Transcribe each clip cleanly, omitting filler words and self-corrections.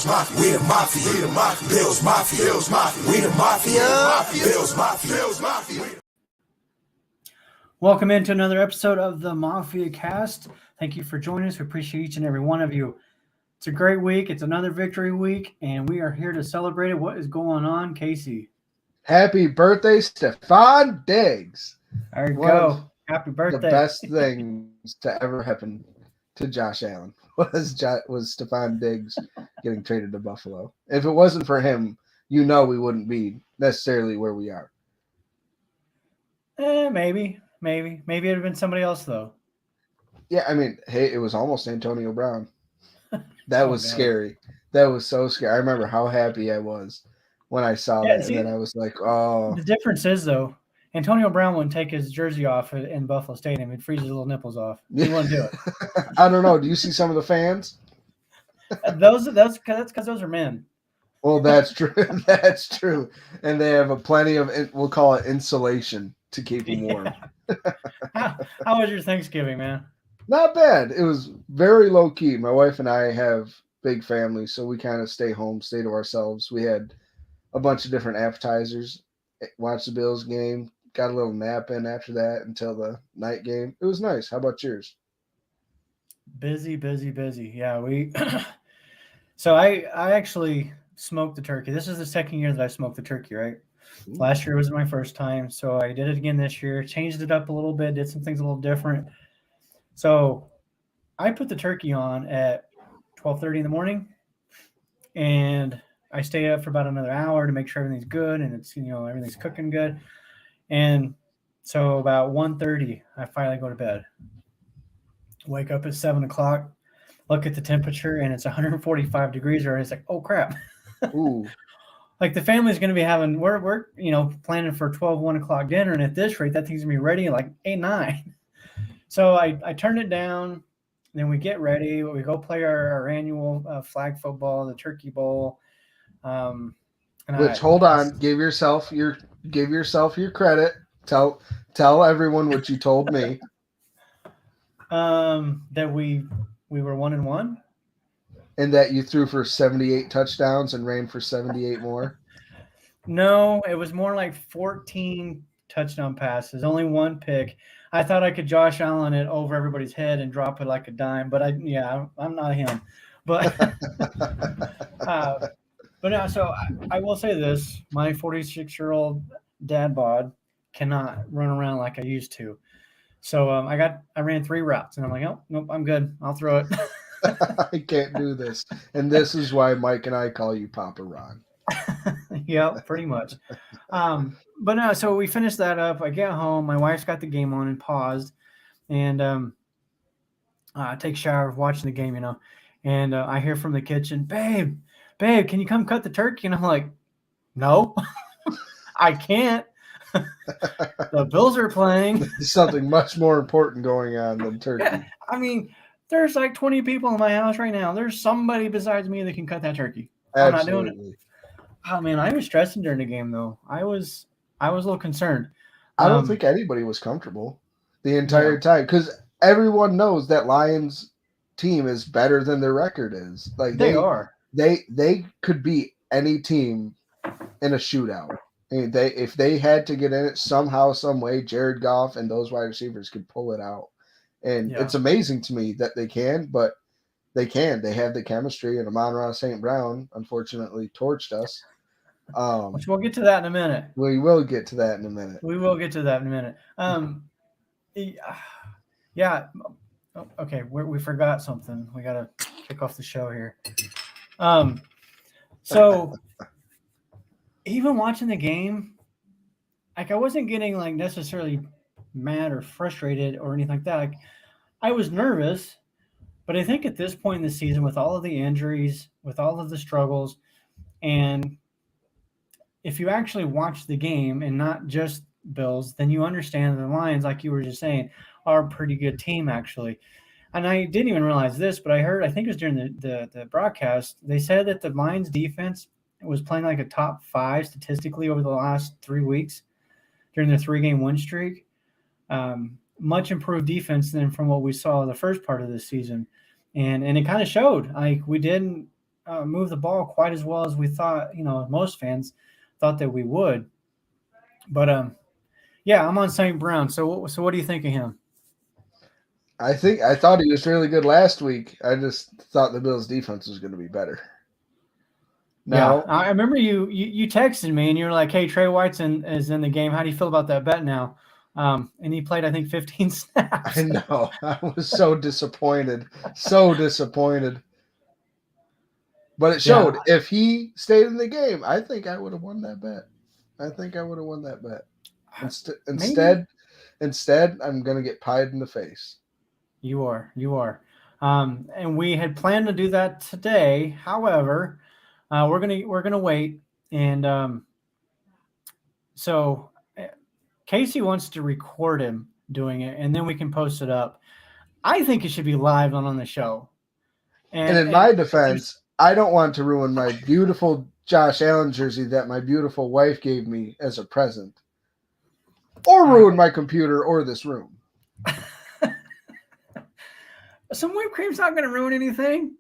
Mafia, we the mafia, Bills Mafia, we the mafia, Bills Mafia. Welcome into another episode of the Mafia Cast. Thank you for joining us. We appreciate each and every one of you. It's a great week. It's another victory week, and we are here to celebrate it. What is going on, Casey? Happy birthday, Stefan Diggs. There you go. Happy birthday. The best things to ever happen to Josh Allen was Stefan Diggs getting traded to Buffalo. If it wasn't for him, we wouldn't be necessarily where we are. Maybe it'd have been somebody else though. Yeah, I mean, hey, it was almost Antonio Brown. That was scary. That was so scary. I remember how happy I was when I saw that, and then I was like, "Oh." The difference is though, Antonio Brown wouldn't take his jersey off in Buffalo Stadium. He'd freeze his little nipples off. He wouldn't do it. I don't know. Do you see some of the fans? That's because those are men. Well, that's true. That's true. And they have plenty of, we'll call it insulation to keep them warm. How was your Thanksgiving, man? Not bad. It was very low key. My wife and I have big families, so we kind of stay home, stay to ourselves. We had a bunch of different appetizers, watched the Bills game, got a little nap in after that until the night game. It was nice. How about yours? Busy. Yeah, so I actually smoked the turkey. This is the second year that I smoked the turkey, right? Last year was my first time, so I did it again this year, changed it up a little bit, did some things a little different. So I put the turkey on at 12:30 in the morning, and I stay up for about another hour to make sure everything's good and it's, everything's cooking good. And so about 1:30, I finally go to bed. Wake up at 7 o'clock, look at the temperature, and it's 145 degrees, or it's like, oh crap. Ooh. Like the family's going to be having, we're planning for 1 o'clock dinner, and at this rate, that thing's going to be ready at like 8, 9. So I turned it down, then we get ready, we go play our annual flag football, the Turkey Bowl. Hold on, give yourself your credit. Tell everyone what you told me. That we were 1-1. And that you threw for 78 touchdowns and ran for 78 more? No, it was more like 14 touchdown passes, only one pick. I thought I could Josh Allen it over everybody's head and drop it like a dime, but I'm not him. But but no, so I will say this: my 46-year-old dad bod cannot run around like I used to. So I ran 3 routes, and I'm like, oh nope, I'm good. I'll throw it. I can't do this. And this is why Mike and I call you Papa Ron. Yeah, pretty much. But no, so we finished that up. I get home. My wife's got the game on and paused. And I take a shower watching the game, And I hear from the kitchen, babe, can you come cut the turkey? And I'm like, no, I can't. The Bills are playing. There's something much more important going on than turkey. Yeah, I mean, there's like 20 people in my house right now. There's somebody besides me that can cut that turkey. I'm not doing it. Oh man, I was stressing during the game though. I was a little concerned. I don't think anybody was comfortable the entire time because everyone knows that Lions team is better than their record is. Like they are. They could beat any team in a shootout. I mean, if they had to get in it somehow, some way, Jared Goff and those wide receivers could pull it out. And it's amazing to me that they can, but they can. They have the chemistry, and Amon-Ra St. Brown, unfortunately, torched us. Which we'll get to that in a minute. We will get to that in a minute. Yeah. Okay, we forgot something. We got to kick off the show here. So even watching the game, like I wasn't getting like necessarily mad or frustrated or anything like that. Like I was nervous, but I think at this point in the season, with all of the injuries, with all of the struggles, and if you actually watch the game and not just Bills, then you understand the Lions, like you were just saying, are a pretty good team actually. And I didn't even realize this, but I think it was during the broadcast, they said that the Lions defense was playing like a top 5 statistically over the last 3 weeks during the 3-game win streak. Much improved defense than from what we saw the first part of this season. And it kind of showed. Like we didn't move the ball quite as well as we thought. Most fans thought that we would. But yeah, I'm on St. Brown. So what do you think of him? I thought he was really good last week. I just thought the Bills' defense was going to be better. Yeah, Now, I remember you texted me and you were like, "Hey, Trey White's is in the game. How do you feel about that bet now?" And he played, I think, 15 snaps. I know. I was so disappointed. So disappointed. But it showed. Yeah. If he stayed in the game, I think I would have won that bet. Maybe Instead, I'm going to get pied in the face. you are. And we had planned to do that today. However, we're gonna wait. And so Casey wants to record him doing it, and then we can post it up. I think it should be live on the show. And in my defense, I don't want to ruin my beautiful Josh Allen jersey that my beautiful wife gave me as a present, or ruin my computer or this room. Some whipped cream's not going to ruin anything.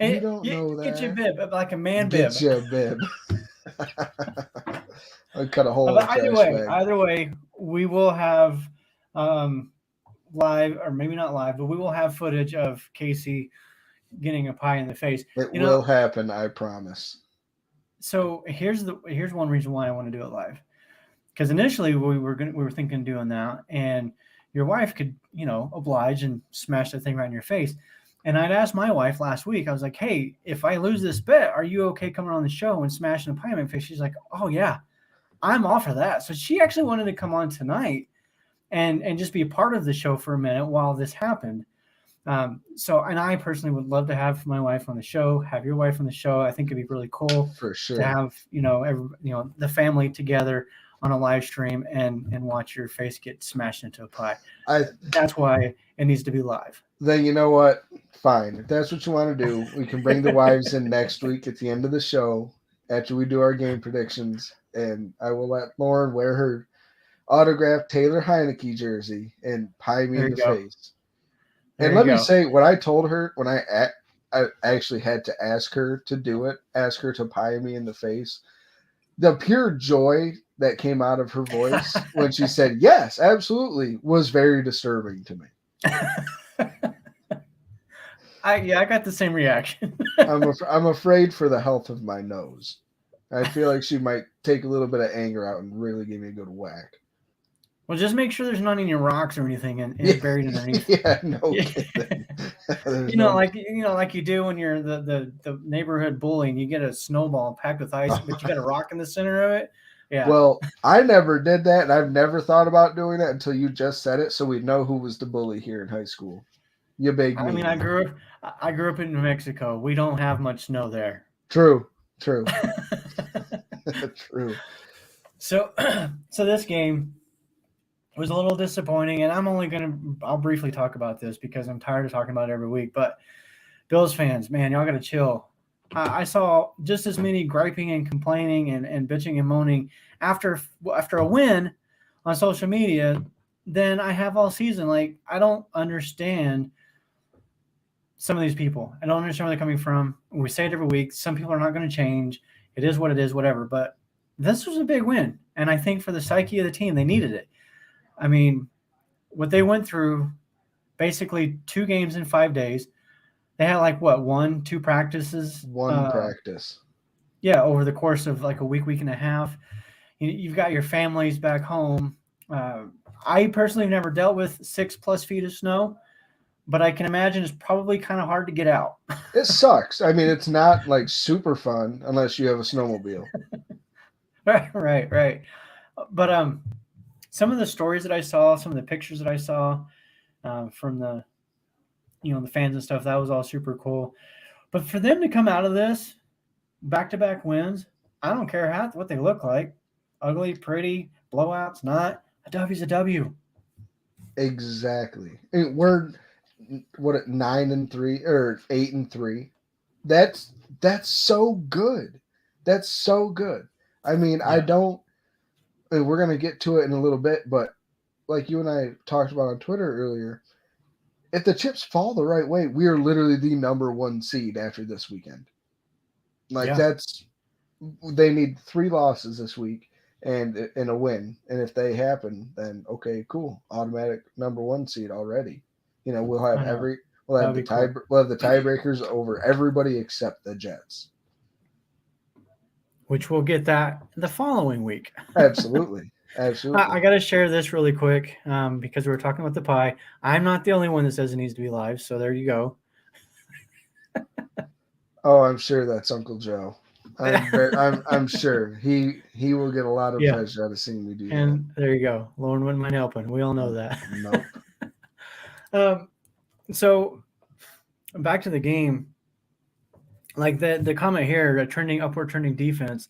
You don't know that. Get you a bib, like a man bib. Get you a bib. I cut a hole in the trash bag. Either way, we will have live, or maybe not live, but we will have footage of Casey getting a pie in the face. It will happen, I promise. So here's one reason why I want to do it live. Because initially we were thinking of doing that, and your wife could, oblige and smash that thing right in your face. And I'd asked my wife last week, I was like, "Hey, if I lose this bet, are you okay coming on the show and smashing a pie in my face?" She's like, "Oh yeah, I'm all for that." So she actually wanted to come on tonight and just be a part of the show for a minute while this happened. And I personally would love to have my wife on the show, have your wife on the show. I think it'd be really cool for sure to have, the family together on a live stream and watch your face get smashed into a pie. That's why it needs to be live. Then you know what? Fine. If that's what you want to do, we can bring the wives in next week at the end of the show after we do our game predictions, and I will let Lauren wear her autographed Taylor Heineke jersey and pie me in the face. And let me say, what I told her when I actually had to ask her to do it, ask her to pie me in the face, the pure joy that came out of her voice when she said, "Yes, absolutely," was very disturbing to me. I got the same reaction. I'm afraid for the health of my nose. I feel like she might take a little bit of anger out and really give me a good whack. Well, just make sure there's not any rocks or anything and buried underneath. Yeah, no kidding. Like you do when you're the neighborhood bully and you get a snowball packed with ice, but you got a rock in the center of it. Yeah. Well, I never did that, and I've never thought about doing that until you just said it, so we know who was the bully here in high school. You big. I mean, I grew up in New Mexico. We don't have much snow there. True. True. So this game was a little disappointing, and I'll briefly talk about this because I'm tired of talking about it every week. But Bills fans, man, y'all got to chill. I saw just as many griping and complaining and bitching and moaning after a win on social media than I have all season. Like, I don't understand some of these people. I don't understand where they're coming from. We say it every week. Some people are not going to change. It is what it is, whatever. But this was a big win, and I think for the psyche of the team, they needed it. I mean, what they went through, basically 2 games in 5 days. They had 1-2 practices. One practice. Yeah, over the course of a week and a half. You've got your families back home. I personally have never dealt with 6+ feet of snow, but I can imagine it's probably kind of hard to get out. It sucks. I mean, it's not super fun unless you have a snowmobile. Right. But some of the stories that I saw, some of the pictures that I saw from the fans and stuff, that was all super cool. But for them to come out of this back-to-back wins, I don't care what they look like. Ugly, pretty, blowouts, not. A W's a W. Exactly. I mean, we're 9-3 or 8-3. That's so good. That's so good. I mean, yeah. We're going to get to it in a little bit, but like you and I talked about on Twitter earlier, if the chips fall the right way, we are literally the number 1 seed after this weekend. Like Yeah. they need 3 losses this week and a win. And if they happen, then okay, cool. Automatic number 1 seed already. We'll have I know. we'll have That'd be cool. we'll have the tiebreakers over everybody except the Jets. Which we'll get that the following week. Absolutely. Absolutely. I got to share this really quick because we were talking about the pie. I'm not the only one that says it needs to be live. So there you go. Oh, I'm sure that's Uncle Joe. I'm sure he will get a lot of pleasure out of seeing me do that. And there you go. Lauren wouldn't mind helping. We all know that. Nope. So back to the game. Like the comment here, upward trending defense.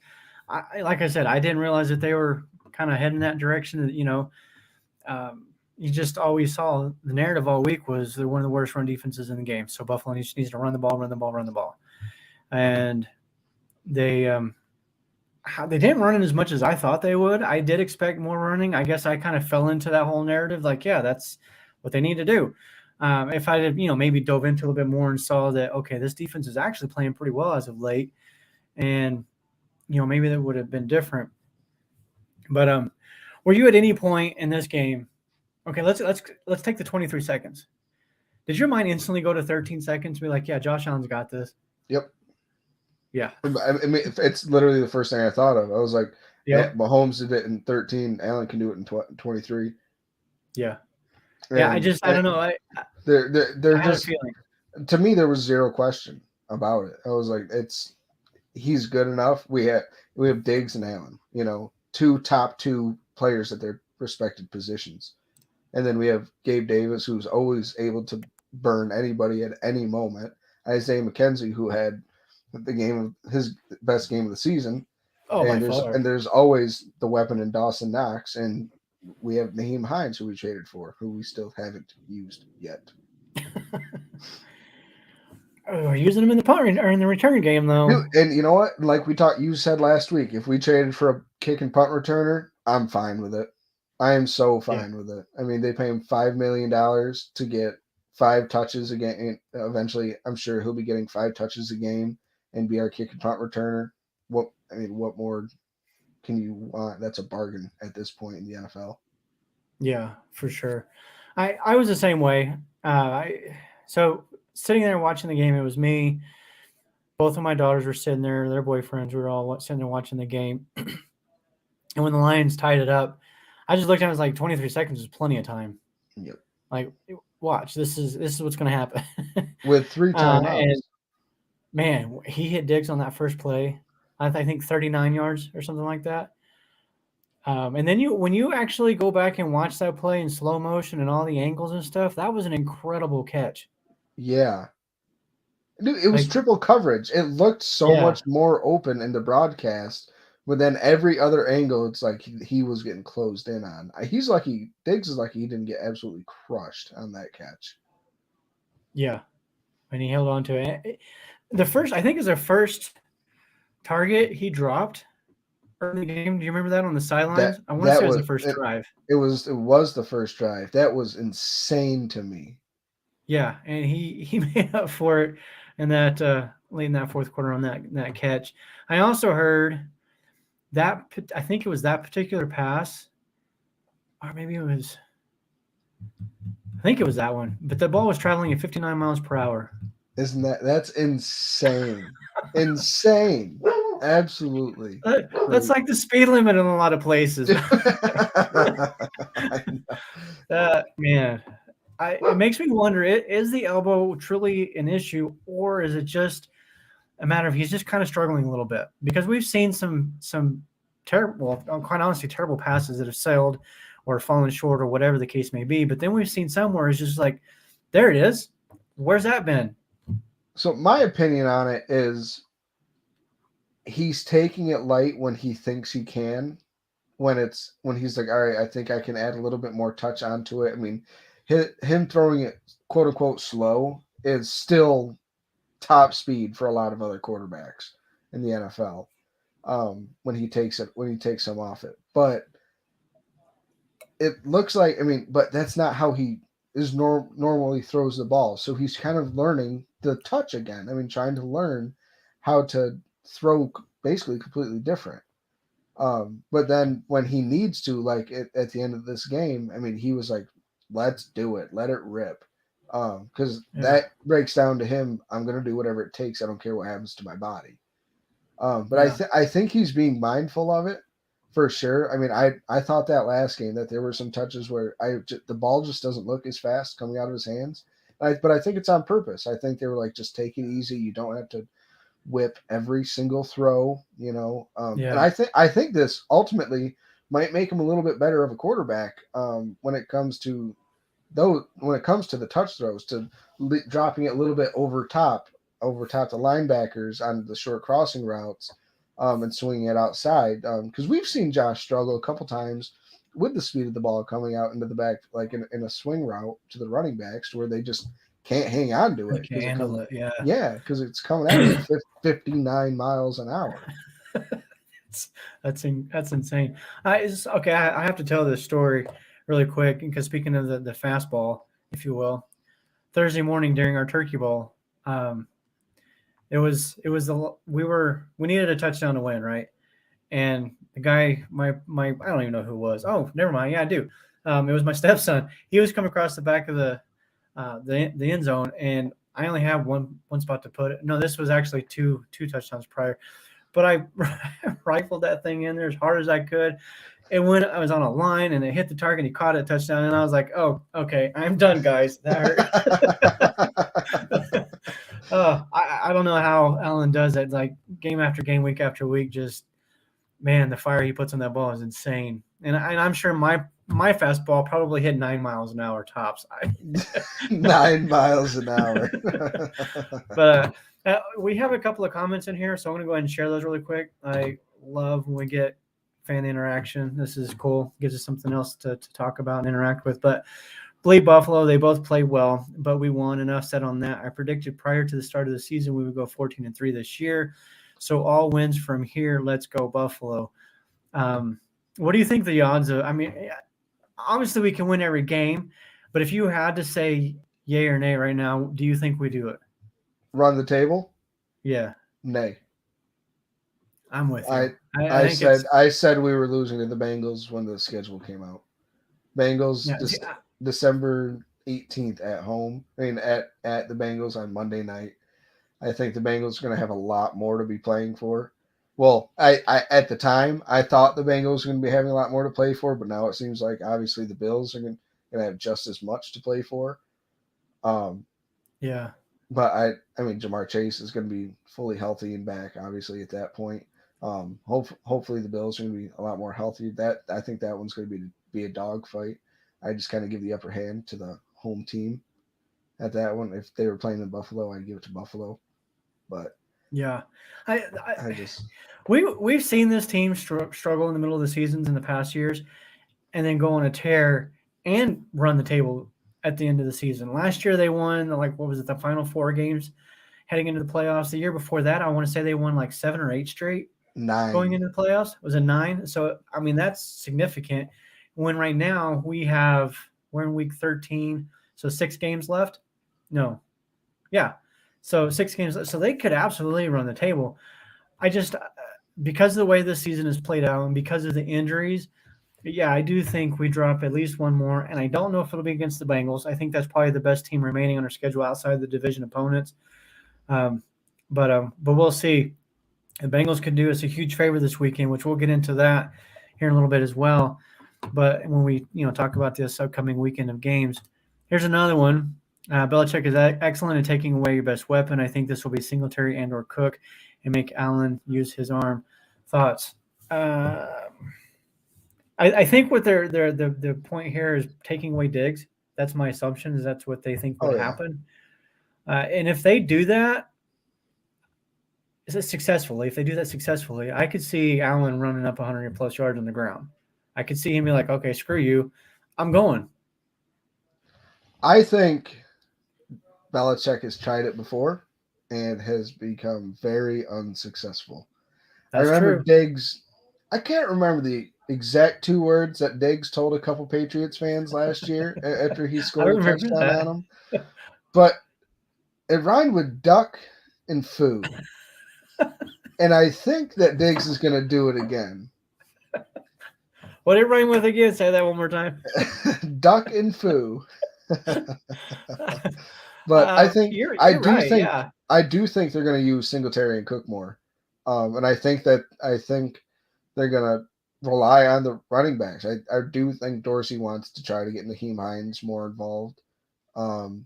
Like I said, I didn't realize that they were kind of heading that direction. You just always saw the narrative all week was they're one of the worst run defenses in the game. So Buffalo needs to run the ball. And they didn't run it as much as I thought they would. I did expect more running. I guess I kind of fell into that whole narrative. Like, yeah, that's what they need to do. If I had, maybe dove into a little bit more and saw that, okay, this defense is actually playing pretty well as of late, and maybe that would have been different. But were you at any point in this game? Okay, let's take the 23 seconds. Did your mind instantly go to 13 seconds? Be like, yeah, Josh Allen's got this. Yep. Yeah. I mean, it's literally the first thing I thought of. I was like, yeah, Mahomes did it in 13. Allen can do it in 23. Yeah. And yeah, I don't know. They're I had a feeling. To me, there was zero question about it. I was like, he's good enough. We have Diggs and Allen, 2 top 2 players at their respected positions. And then we have Gabe Davis, who's always able to burn anybody at any moment. Isaiah McKenzie, who had his best game of the season. Oh, and there's always the weapon in Dawson Knox, and we have Naheem Hines, who we traded for, who we still haven't used yet. We're using him in the return game, though. And you know what? Like you said last week, if we traded for a kick and punt returner, I'm fine with it. I am so fine with it. I mean, they pay him $5 million to get 5 touches a game. Eventually, I'm sure he'll be getting 5 touches a game and be our kick and punt returner. What more can you want? That's a bargain at this point in the NFL. Yeah, for sure. I was the same way. So sitting there watching the game, it was me. Both of my daughters were sitting there, their boyfriends. We were all sitting there watching the game. And when the Lions tied it up, I just looked at it, I was like, 23 seconds is plenty of time. Yep. Like, watch, this is what's going to happen. With 3 timeouts. And man, he hit Diggs on that first play. I think 39 yards or something like that. And then when you actually go back and watch that play in slow motion and all the angles and stuff, that was an incredible catch. Yeah. Dude, it was triple coverage. It looked so much more open in the broadcast, but then every other angle, it's like he was getting closed in on. He's lucky. Diggs is lucky he didn't get absolutely crushed on that catch. Yeah. And he held on to it. I think it was the first target he dropped early in the game. Do you remember that on the sidelines? I want to say it was the first drive. It was the first drive. That was insane to me. Yeah, and he made up for it in that late in that fourth quarter on that catch. I also heard that I think it was that particular pass, or maybe it was. I think it was that one, but the ball was traveling at 59 miles per hour. Isn't that's insane? Insane. Absolutely. That's like the speed limit in a lot of places. Man, it makes me wonder, is the elbow truly an issue, or is it just a matter of he's just kind of struggling a little bit? Because we've seen some terrible, quite honestly, terrible passes that have sailed or fallen short or whatever the case may be. But then we've seen some where it's just like, there it is. Where's that been? So my opinion on it is he's taking it light when he thinks he can. When he's like, all right, I think I can add a little bit more touch onto it. I mean, him throwing it quote unquote slow is still top speed for a lot of other quarterbacks in the NFL. When he takes him off it, but it looks like, but that's not how he is normally throws the ball. So he's kind of learning the touch again. Trying to learn how to throw basically completely different. But then when he needs to, like at the end of this game, I mean, he was like, let's do it. Let it rip. Because that breaks down to him. I'm going to do whatever it takes. I don't care what happens to my body. But I think he's being mindful of it for sure. I mean, I thought that last game that there were some touches where the ball just doesn't look as fast coming out of his hands. But I think it's on purpose. I think they were like, just take it easy. You don't have to whip every single throw, you know. And I think this ultimately might make him a little bit better of a quarterback when it comes to the touch throws, to dropping it a little bit over top the linebackers on the short crossing routes, and swinging it outside. Because we've seen Josh struggle a couple times with the speed of the ball coming out into the back, like in a swing route to the running backs, to where they just can't hang on to it. Can't handle it. Yeah. Yeah, because it's coming out at 59 miles an hour. That's insane. Okay. I have to tell this story really quick, because speaking of the fastball, if you will, Thursday morning during our Turkey Bowl, we needed a touchdown to win, right? And the guy, my I don't even know who it was. Oh, never mind. Yeah, I do. It was my stepson. He was coming across the back of the end zone, and I only have one spot to put it. No, this was actually two touchdowns prior, but I rifled that thing in there as hard as I could. And when I was on a line and it hit the target, he caught it, touchdown, and I was like, "Oh, okay, I'm done, guys." That hurt. I don't know how Allen does it. Like game after game, week after week, just man, the fire he puts on that ball is insane. And I'm sure my fastball probably hit 9 miles an hour tops. 9 miles an hour. But we have a couple of comments in here, so I'm going to go ahead and share those really quick. I love when we get fan interaction. This is cool. Gives us something else to talk about and interact with. But Bleed Buffalo, they both played well, but we won. Enough said on that. I predicted prior to the start of the season we would go 14-3 this year. So all wins from here. Let's go Buffalo. What do you think the odds of? I mean, obviously we can win every game, but if you had to say yay or nay right now, do you think we do it? Run the table? Yeah. Nay. I'm with you. I said we were losing to the Bengals when the schedule came out. Bengals December 18th at home. I mean, at the Bengals on Monday night. I think the Bengals are going to have a lot more to be playing for. Well, I at the time, I thought the Bengals were going to be having a lot more to play for, but now it seems like obviously the Bills are going to have just as much to play for. Yeah. But I mean, Jamar Chase is going to be fully healthy and back, obviously, at that point. Hopefully the Bills are going to be a lot more healthy. I think that one's going to be a dogfight. I just kind of give the upper hand to the home team at that one. If they were playing in Buffalo, I'd give it to Buffalo. But yeah, we've seen this team struggle in the middle of the seasons in the past years, and then go on a tear and run the table at the end of the season. Last year they won the final 4 games heading into the playoffs. The year before that, I want to say they won like 7 or 8 straight. 9 going into the playoffs. Was it 9? So I mean that's significant. When right now we're in week 13, so 6 games left. No, yeah. So 6 games, so they could absolutely run the table. I just, because of the way this season is played out and because of the injuries, yeah, I do think we drop at least one more. And I don't know if it'll be against the Bengals. I think that's probably the best team remaining on our schedule outside the division opponents. But we'll see. The Bengals could do us a huge favor this weekend, which we'll get into that here in a little bit as well. But when we talk about this upcoming weekend of games, here's another one. Belichick is excellent at taking away your best weapon. I think this will be Singletary and or Cook and make Allen use his arm. Thoughts? I think what the point here is taking away Diggs. That's my assumption. Is that's what they think would happen. And if they do that, successfully, I could see Allen running up 100+ yards on the ground. I could see him be like, okay, screw you. I'm going. I think Belichick has tried it before and has become very unsuccessful. That's I remember true. Diggs. I can't remember the exact 2 words that Diggs told a couple Patriots fans last year after he scored a touchdown on them. But it rhymed with duck and food. And I think that Diggs is going to do it again. What did it rhyme with again? Say that one more time. Duck and foo. But I think you're I do right. think Yeah. I do think they're going to use Singletary and Cook more, and I think they're going to rely on the running backs. I do think Dorsey wants to try to get Naheem Hines more involved, and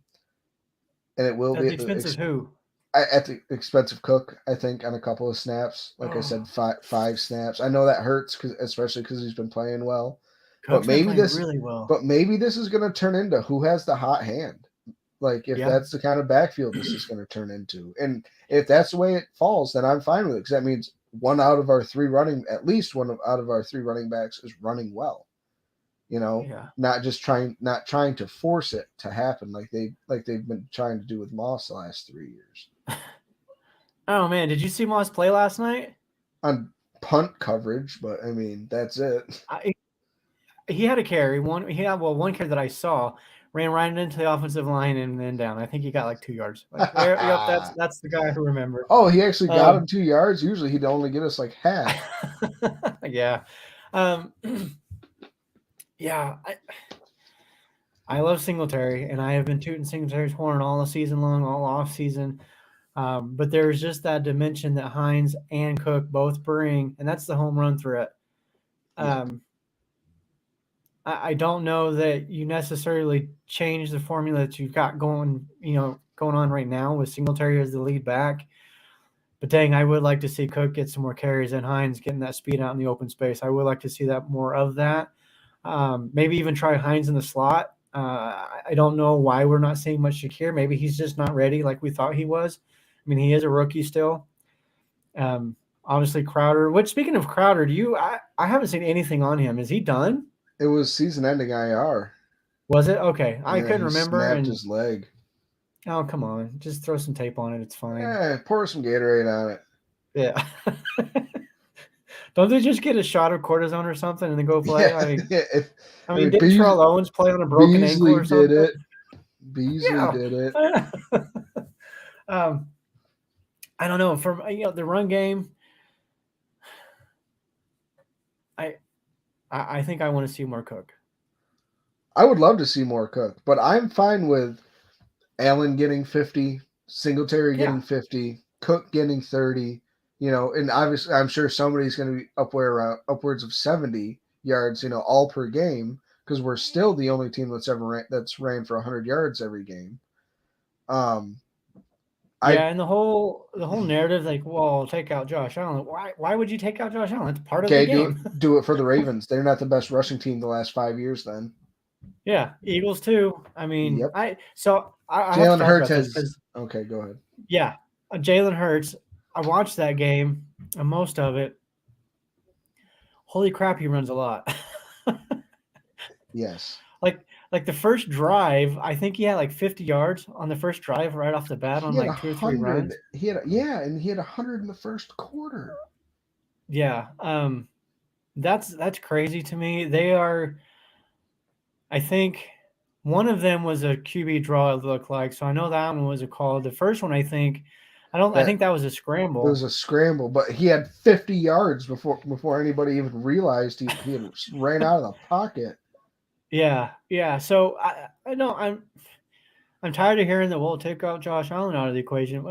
it will At be the expense of who? at the expense of Cook. I think on a couple of snaps, like I Oh, said, five snaps. I know that hurts especially because he's been playing well, but Cook's been playing really well. maybe this is going to turn into who has the hot hand. Like if Yeah. that's the kind of backfield this is going to turn into, and if that's the way it falls, then I'm fine with it because that means at least one out of our three running backs is running well. Yeah. Not trying to force it to happen like they've been trying to do with Moss the last 3 years. Oh man, did you see Moss play last night? On punt coverage, but I mean that's it. He had a carry. One carry that I saw ran right into the offensive line and then down. I think he got like 2 yards. Like yep, that's the guy who remembered. Oh, he actually got him 2 yards. Usually he'd only get us like half. Yeah. Yeah. I love Singletary, and I have been tooting Singletary's horn all season long, all off season. But there's just that dimension that Hines and Cook both bring, and that's the home run threat. I don't know that you necessarily change the formula that you've got going on right now with Singletary as the lead back. But dang, I would like to see Cook get some more carries and Hines getting that speed out in the open space. I would like to see that more of that. Maybe even try Hines in the slot. I don't know why we're not seeing much Shakir. Maybe he's just not ready like we thought he was. I mean, he is a rookie still. Obviously Crowder. Which, speaking of Crowder, I haven't seen anything on him. Is he done? It was season-ending IR. Was it? Okay. I Yeah, couldn't remember. Snapped his leg. Oh, come on. Just throw some tape on it. It's fine. Yeah, pour some Gatorade on it. Yeah. Don't they just get a shot of cortisone or something and then go play? I mean, did Terrell Owens play on a broken ankle or something? Beasley did it. I don't know. From the run game, I think I want to see more Cook. I would love to see more Cook, but I'm fine with Allen getting 50, Singletary getting 50, Cook getting 30. And obviously I'm sure somebody's going to be upwards of 70 yards, all per game, because we're still the only team that's ran for 100 yards every game. And the whole narrative, like, well, take out Josh Allen. Why would you take out Josh Allen? It's part of the game. Do it for the Ravens. They're not the best rushing team the last 5 years. Then, yeah, Eagles too. I mean, yep. Jalen Hurts has. Okay, go ahead. Yeah, Jalen Hurts. I watched that game, and most of it. Holy crap, he runs a lot. Yes. Like the first drive, I think he had like 50 yards on the first drive right off the bat on like 2 or 3 runs. He had 100 in the first quarter. Yeah, that's crazy to me. They are. I think one of them was a QB draw. It looked like, so I know that one was a call. The first one, I think that was a scramble. It was a scramble, but he had 50 yards before anybody even realized he had ran out of the pocket. Yeah. So I know I'm tired of hearing that we'll take out Josh Allen out of the equation.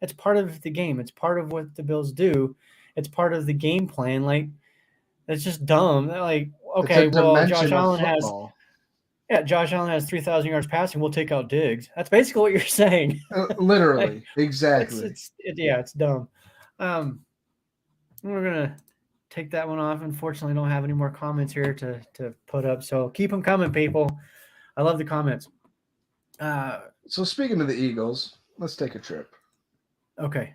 It's part of the game. It's part of what the Bills do. It's part of the game plan. Like, it's just dumb. Like, okay, well, Josh Allen has 3,000 yards passing. We'll take out Diggs. That's basically what you're saying. Literally, exactly. It's dumb. We're gonna take that one off. Unfortunately, I don't have any more comments here to put up. So keep them coming, people. I love the comments. So speaking of the Eagles, let's take a trip. Okay.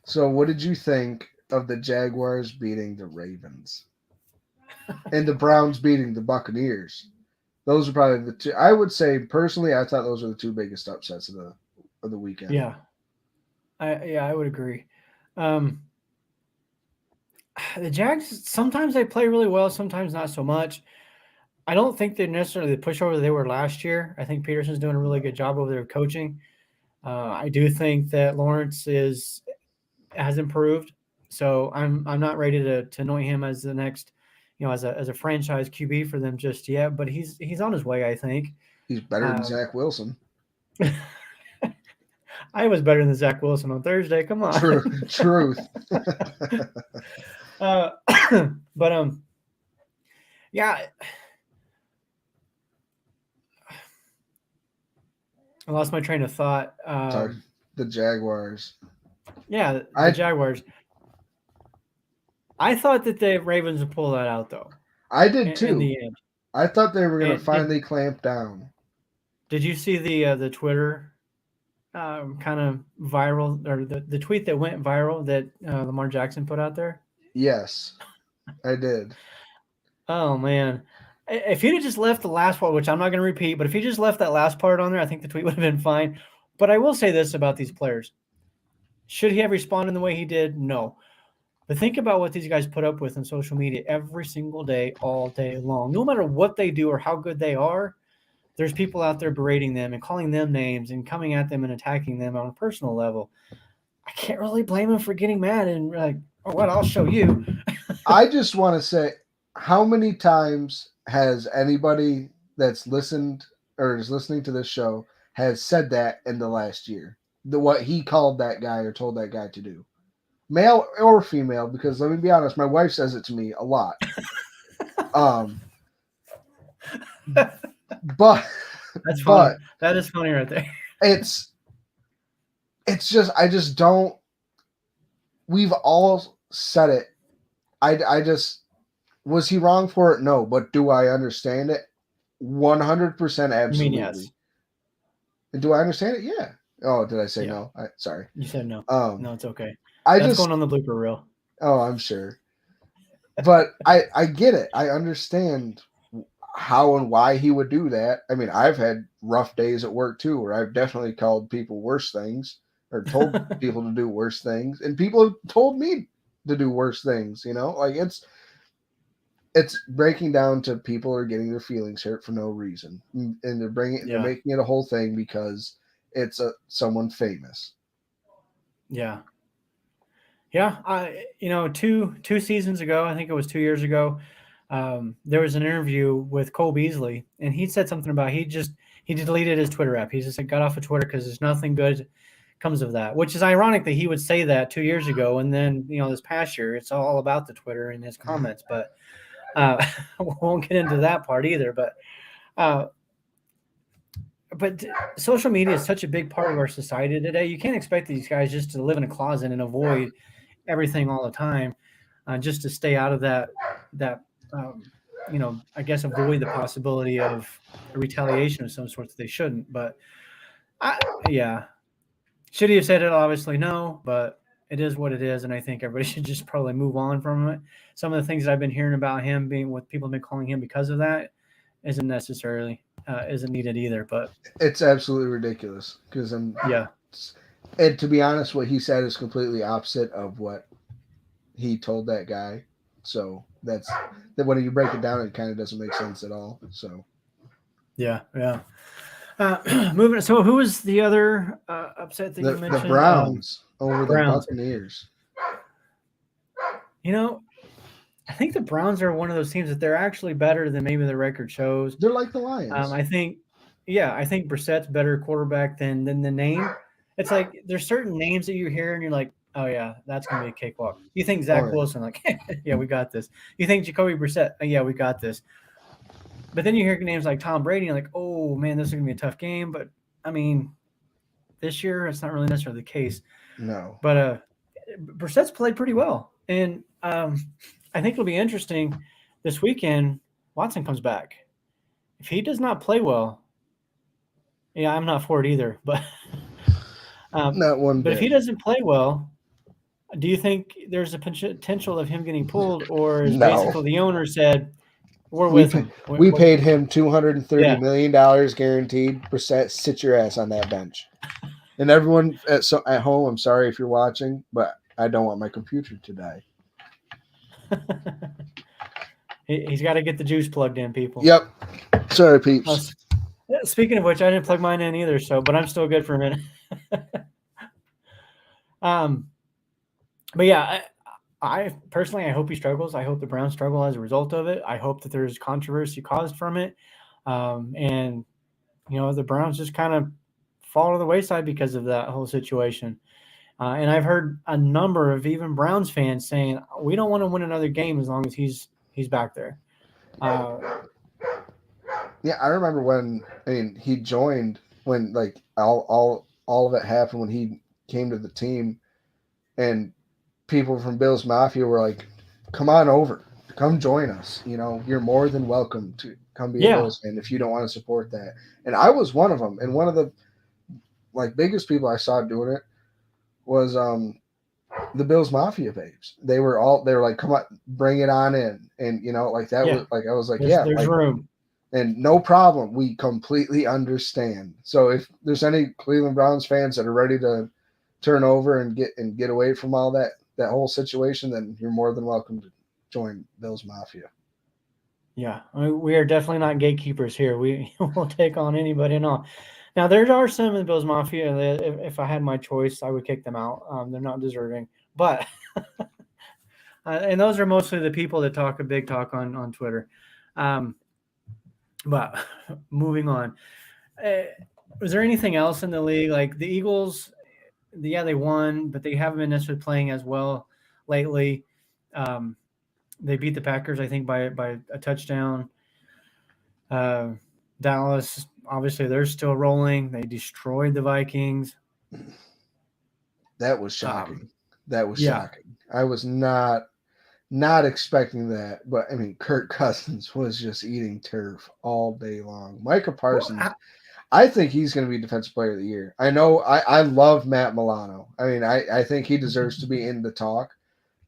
So what did you think of the Jaguars beating the Ravens and the Browns beating the Buccaneers? Those are probably the two. I would say personally, I thought those were the two biggest upsets of the weekend. Yeah. I would agree. The Jags, sometimes they play really well, sometimes not so much. I don't think they're necessarily the pushover they were last year. I think Peterson's doing a really good job over there coaching. I do think that Lawrence is has improved. So I'm not ready to anoint him as the next, as a franchise QB for them just yet. But he's on his way, I think. He's better than Um, Zach Wilson. I was better than Zach Wilson on Thursday. Come on. Truth. But yeah. I lost my train of thought. Sorry, the Jaguars. Yeah, the Jaguars. I thought that the Ravens would pull that out, though. I did too. In the end, I thought they were going to finally clamp down. Did you see the Twitter kind of viral, or the tweet that went viral that Lamar Jackson put out there? Yes, I did. Oh man. If he'd have just left the last part, which I'm not going to repeat, but if he just left that last part on there, I think the tweet would have been fine. But I will say this about these players. Should he have responded the way he did? No. But think about what these guys put up with on social media every single day, all day long. No matter what they do or how good they are, there's people out there berating them and calling them names and coming at them and attacking them on a personal level. I can't really blame him for getting mad and like, oh, what? I'll show you. I just want to say, how many times has anybody that's listened or is listening to this show has said that in the last year? What he called that guy or told that guy to do, male or female? Because let me be honest, my wife says it to me a lot. But that's funny. That is funny right there. It's just, I just don't. We've all said it. I just, was he wrong for it? No, but do I understand it? 100% absolutely. I mean, yes. And do I understand it? Yeah. Oh, did I say no? Sorry. You said no. No, it's okay. That's going on the blooper reel. Oh, I'm sure. But I get it. I understand how and why he would do that. I mean, I've had rough days at work too, where I've definitely called people worse things or told people to do worse things, and people have told me to do worse things. Like it's breaking down to people are getting their feelings hurt for no reason, and they're making it a whole thing because it's someone famous. Yeah. Two seasons ago, I think it was 2 years ago, there was an interview with Cole Beasley, and he said something about he deleted his Twitter app. He just got off of Twitter because there's nothing good comes of that, which is ironic that he would say that 2 years ago, and then this past year it's all about the Twitter and his comments. But we won't get into that part either. But social media is such a big part of our society today. You can't expect these guys just to live in a closet and avoid everything all the time, just to stay out of that. I guess avoid the possibility of a retaliation of some sort that they shouldn't. But should he have said it? Obviously no, but it is what it is, and I think everybody should just probably move on from it. Some of the things that I've been hearing about him being what people have been calling him because of that isn't necessarily isn't needed either. But it's absolutely ridiculous because and to be honest, what he said is completely opposite of what he told that guy. So that's that. When you break it down, it kind of doesn't make sense at all. So moving. So who was the other upset that you mentioned? The Browns over the Buccaneers. I think the Browns are one of those teams that they're actually better than maybe the record shows. They're like the Lions. I think Brissett's better quarterback than the name. It's like there's certain names that you hear and you're like, oh yeah, that's gonna be a cakewalk. You think Zach Wilson, like, yeah, we got this. You think Jacoby Brissett, yeah, we got this. But then you hear names like Tom Brady, and like, oh man, this is gonna be a tough game. But I mean, this year it's not really necessarily the case. No. But Brissett's played pretty well, and I think it'll be interesting this weekend. Watson comes back. If he does not play well, I'm not for it either. But not one bit. But if he doesn't play well, do you think there's a potential of him getting pulled, or is basically the owner said, we're with him? We paid him $230 million guaranteed. Brissett, sit your ass on that bench. And everyone at home, I'm sorry if you're watching, but I don't want my computer to die. He's got to get the juice plugged in, people. Yep. Sorry, peeps. Speaking of which, I didn't plug mine in either, but I'm still good for a minute. But yeah, I personally, I hope he struggles. I hope the Browns struggle as a result of it. I hope that there's controversy caused from it, and the Browns just kind of fall to the wayside because of that whole situation. And I've heard a number of even Browns fans saying we don't want to win another game as long as he's back there. Yeah, I remember when he joined when like all of it happened when he came to the team, and people from Bills Mafia were like, "Come on over, come join us. You're more than welcome to come be a Yeah, Bills fan if you don't want to support that." And I was one of them, and one of the like biggest people I saw doing it was the Bills Mafia babes. They were like, "Come on, bring it on in," and like that yeah. was like I was like, There's "Yeah, there's like." room. And no problem. We completely understand. So if there's any Cleveland Browns fans that are ready to turn over and get away from all that whole situation, then you're more than welcome to join Bills Mafia. Yeah, I mean, we are definitely not gatekeepers here. We will take on anybody and all. Now, there are some in the Bills Mafia that if I had my choice, I would kick them out. They're not deserving. But and those are mostly the people that talk a big talk on Twitter. Um, but moving on, was there anything else in the league? Like the Eagles, yeah, they won, but they haven't been necessarily playing as well lately. Um, they beat the Packers, I think, by a touchdown. Uh, Dallas, obviously, they're still rolling. They destroyed the Vikings. That was shocking. That was Yeah. shocking. I was not expecting that, but I mean, Kirk Cousins was just eating turf all day long. Micah Well, Parsons, I think he's going to be Defensive Player of the Year. I know I love Matt Milano. I mean, I think he deserves to be in the talk,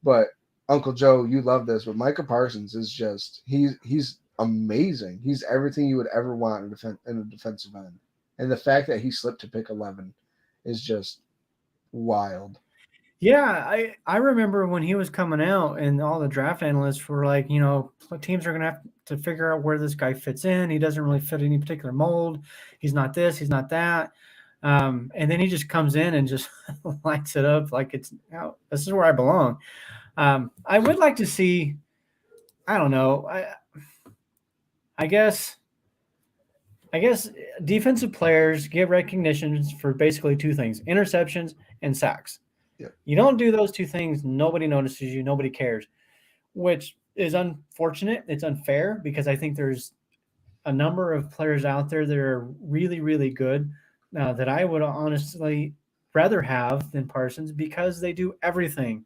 but Uncle Joe, you love this, but Micah Parsons is just he's amazing. He's everything you would ever want in a defensive end, and the fact that he slipped to pick 11 is just wild. yeah, I remember when he was coming out, and all the draft analysts were like, teams are going to have to figure out where this guy fits in. He doesn't really fit any particular mold. He's not this. He's not that. And then he just comes in and just lights it up like this is where I belong. I would like to see. I don't know. I guess defensive players get recognitions for basically two things: interceptions and sacks. Yeah. You don't do those two things, nobody notices you, nobody cares, which is unfortunate. It's unfair because I think there's a number of players out there that are really, really good that I would honestly rather have than Parsons because they do everything,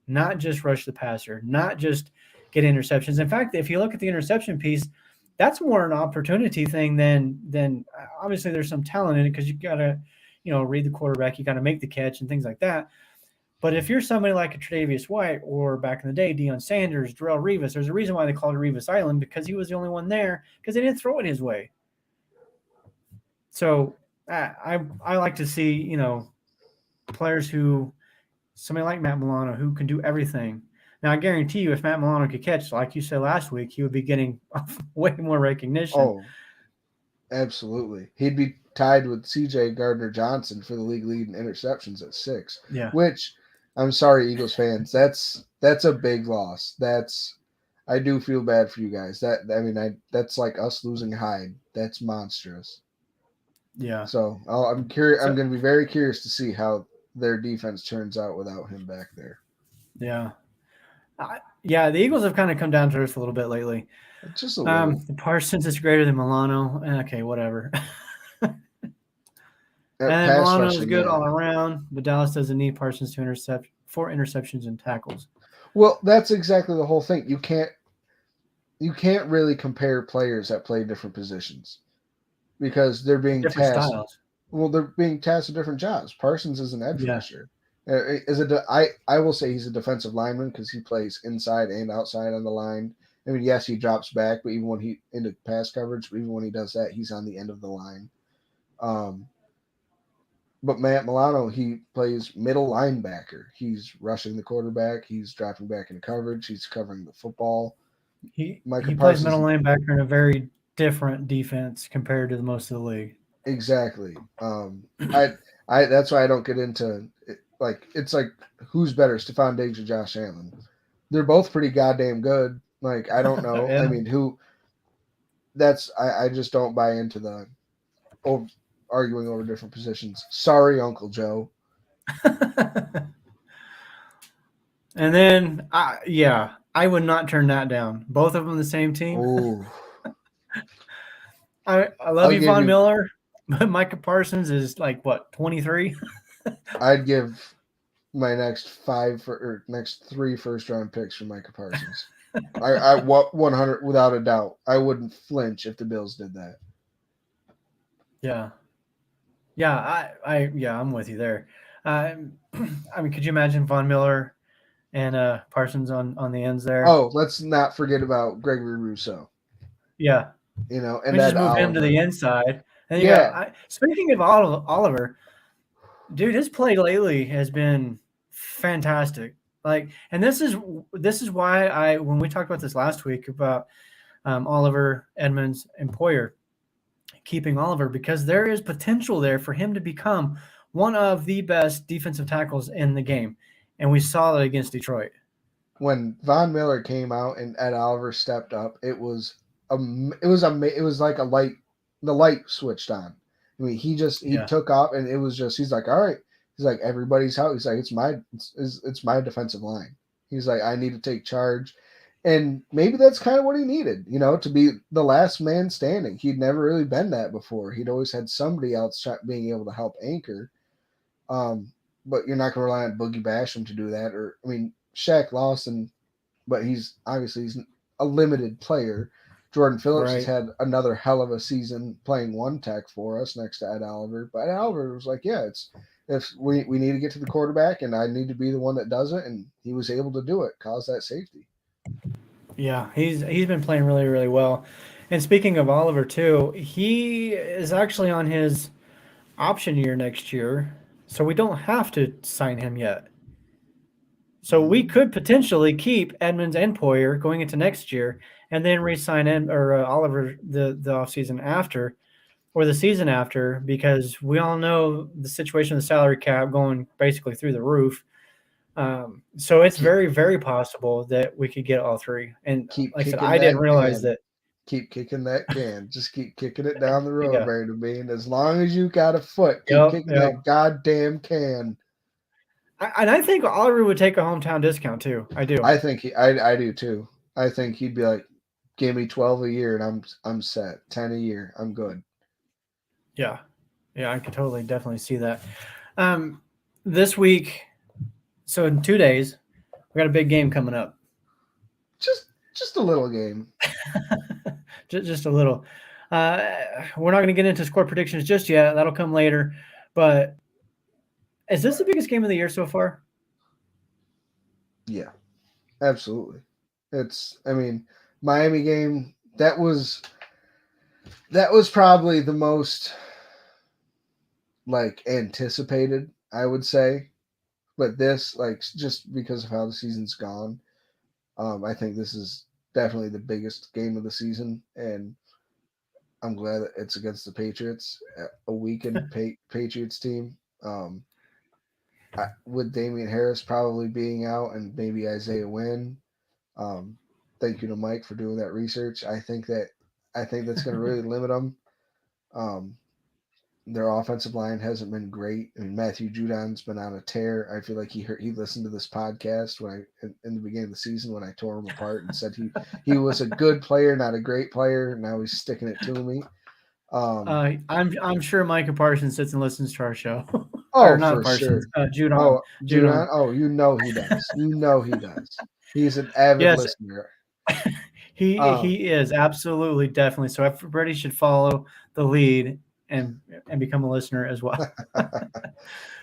not just rush the passer, not just get interceptions. In fact, if you look at the interception piece, that's more an opportunity thing than obviously there's some talent in it because you got to, read the quarterback, you got to make the catch and things like that. But if you're somebody like a Tre'Davious White or back in the day, Deion Sanders, Darrelle Revis, there's a reason why they called it Revis Island because he was the only one there because they didn't throw it his way. So I like to see, players somebody like Matt Milano who can do everything. Now, I guarantee you if Matt Milano could catch, like you said last week, he would be getting way more recognition. Oh, absolutely. He'd be tied with C.J. Gardner-Johnson for the league lead in interceptions at 6. Yeah. Which, I'm sorry, Eagles fans, that's a big loss. I do feel bad for you guys. That's like us losing Hyde. That's monstrous. Yeah. So I'm curious. I'm going to be very curious to see how their defense turns out without him back there. Yeah. Yeah, the Eagles have kind of come down to earth a little bit lately. Just a little. Parsons is greater than Milano. Okay, whatever. And Pass Milano is rushing, good yeah. all around, but Dallas doesn't need Parsons to intercept 4 interceptions and tackles. Well, that's exactly the whole thing. You can't really compare players that play different positions because they're being Different tasked. styles. Well, they're being tasked with different jobs. Parsons is an edge rusher. I will say he's a defensive lineman because he plays inside and outside on the line. I mean, yes, he drops back, but even when he into pass coverage, but even when he does that, he's on the end of the line. But Matt Milano, he plays middle linebacker. He's rushing the quarterback. He's dropping back into coverage. He's covering the football. He plays middle linebacker in a very different defense compared to the most of the league. Exactly. That's why I don't get into like it's like who's better, Stephon Diggs or Josh Allen? They're both pretty goddamn good. Like I don't know. Yeah. I mean, who? I just don't buy into the arguing over different positions. Sorry, Uncle Joe. And then, I would not turn that down. Both of them the same team. Ooh. I love you, Von Miller, but Micah Parsons is like what, 23? I'd give my next 3 first round picks for Micah Parsons. I 100 without a doubt. I wouldn't flinch if the Bills did that. Yeah. Yeah, I'm with you there. I mean, could you imagine Von Miller and Parsons on the ends there? Oh, let's not forget about Gregory Rousseau. Yeah. You know, and just move him to the inside. And speaking of Oliver, dude, his play lately has been fantastic. Like, and this is why when we talked about this last week about Oliver, Edmonds, and Poyer, keeping Oliver, because there is potential there for him to become one of the best defensive tackles in the game, and we saw that against Detroit. When Von Miller came out and Ed Oliver stepped up, it was like the light switched on. I mean, he took off, and it was just, he's like, all right. He's like, everybody's out. He's like, it's my defensive line. He's like, I need to take charge. And maybe that's kind of what he needed, you know, to be the last man standing. He'd never really been that before. He'd always had somebody else being able to help anchor. But you're not going to rely on Boogie Basham to do that. Or, I mean, Shaq Lawson, but he's a limited player. Jordan Phillips has had another hell of a season playing one tech for us next to Ed Oliver. But Ed Oliver was like, yeah, if we need to get to the quarterback and I need to be the one that does it. And he was able to do it, cause that safety. Yeah, he's been playing really, really well. And speaking of Oliver too, he is actually on his option year next year, so we don't have to sign him yet. So we could potentially keep Edmonds and Poyer going into next year, and then re-sign Oliver the offseason after, or the season after, because we all know the situation of the salary cap going basically through the roof. So it's very, very possible that we could get all three. And like I said, I didn't realize that. Keep kicking that can. Just keep kicking it down the road, Brandon Bean. As long as you got a foot, keep kicking that goddamn can. And I think Oliver would take a hometown discount too. I do. I think I do too. I think he'd be like, give me 12 a year and I'm set. 10 a year. I'm good. Yeah. Yeah, I could definitely see that. This week, so in 2 days, we got a big game coming up. Just a little game. just a little. We're not going to get into score predictions just yet. That'll come later. But is this the biggest game of the year so far? Yeah, absolutely. Miami game, that was probably the most anticipated, I would say. But this, just because of how the season's gone, I think this is definitely the biggest game of the season, and I'm glad that it's against the Patriots, a weakened Patriots team. With Damian Harris probably being out and maybe Isaiah Wynn. Thank you to Mike for doing that research. I think that's going to really limit them. Their offensive line hasn't been great. I mean, Matthew Judon's been on a tear. I feel like he listened to this podcast in the beginning of the season when I tore him apart and said he was a good player, not a great player. Now he's sticking it to me. I'm sure Micah Parsons sits and listens to our show. Oh, for Parsons, sure. Judon. Judon. Oh, you know he does. He does. He's an avid listener. He is absolutely, definitely. So everybody should follow the lead and become a listener as well.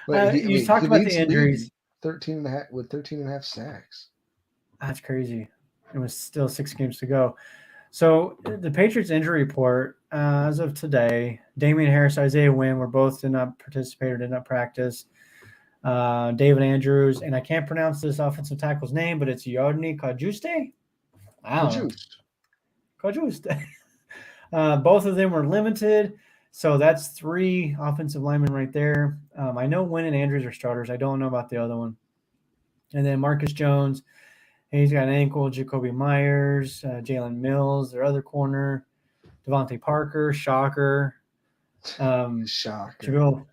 You talked about the injuries. 13.5 sacks. That's crazy. It was still 6 games to go. So the Patriots injury report, as of today, Damian Harris, Isaiah Wynn did not participate or did not practice. David Andrews, and I can't pronounce this offensive tackle's name, but it's Yodny Cajuste. Cajuste. Both of them were limited. So that's 3 offensive linemen right there. I know Wynn and Andrews are starters. I don't know about the other one. And then Marcus Jones, he's got an ankle. Jacoby Myers, Jalen Mills, their other corner. Devontae Parker, shocker. Shocker.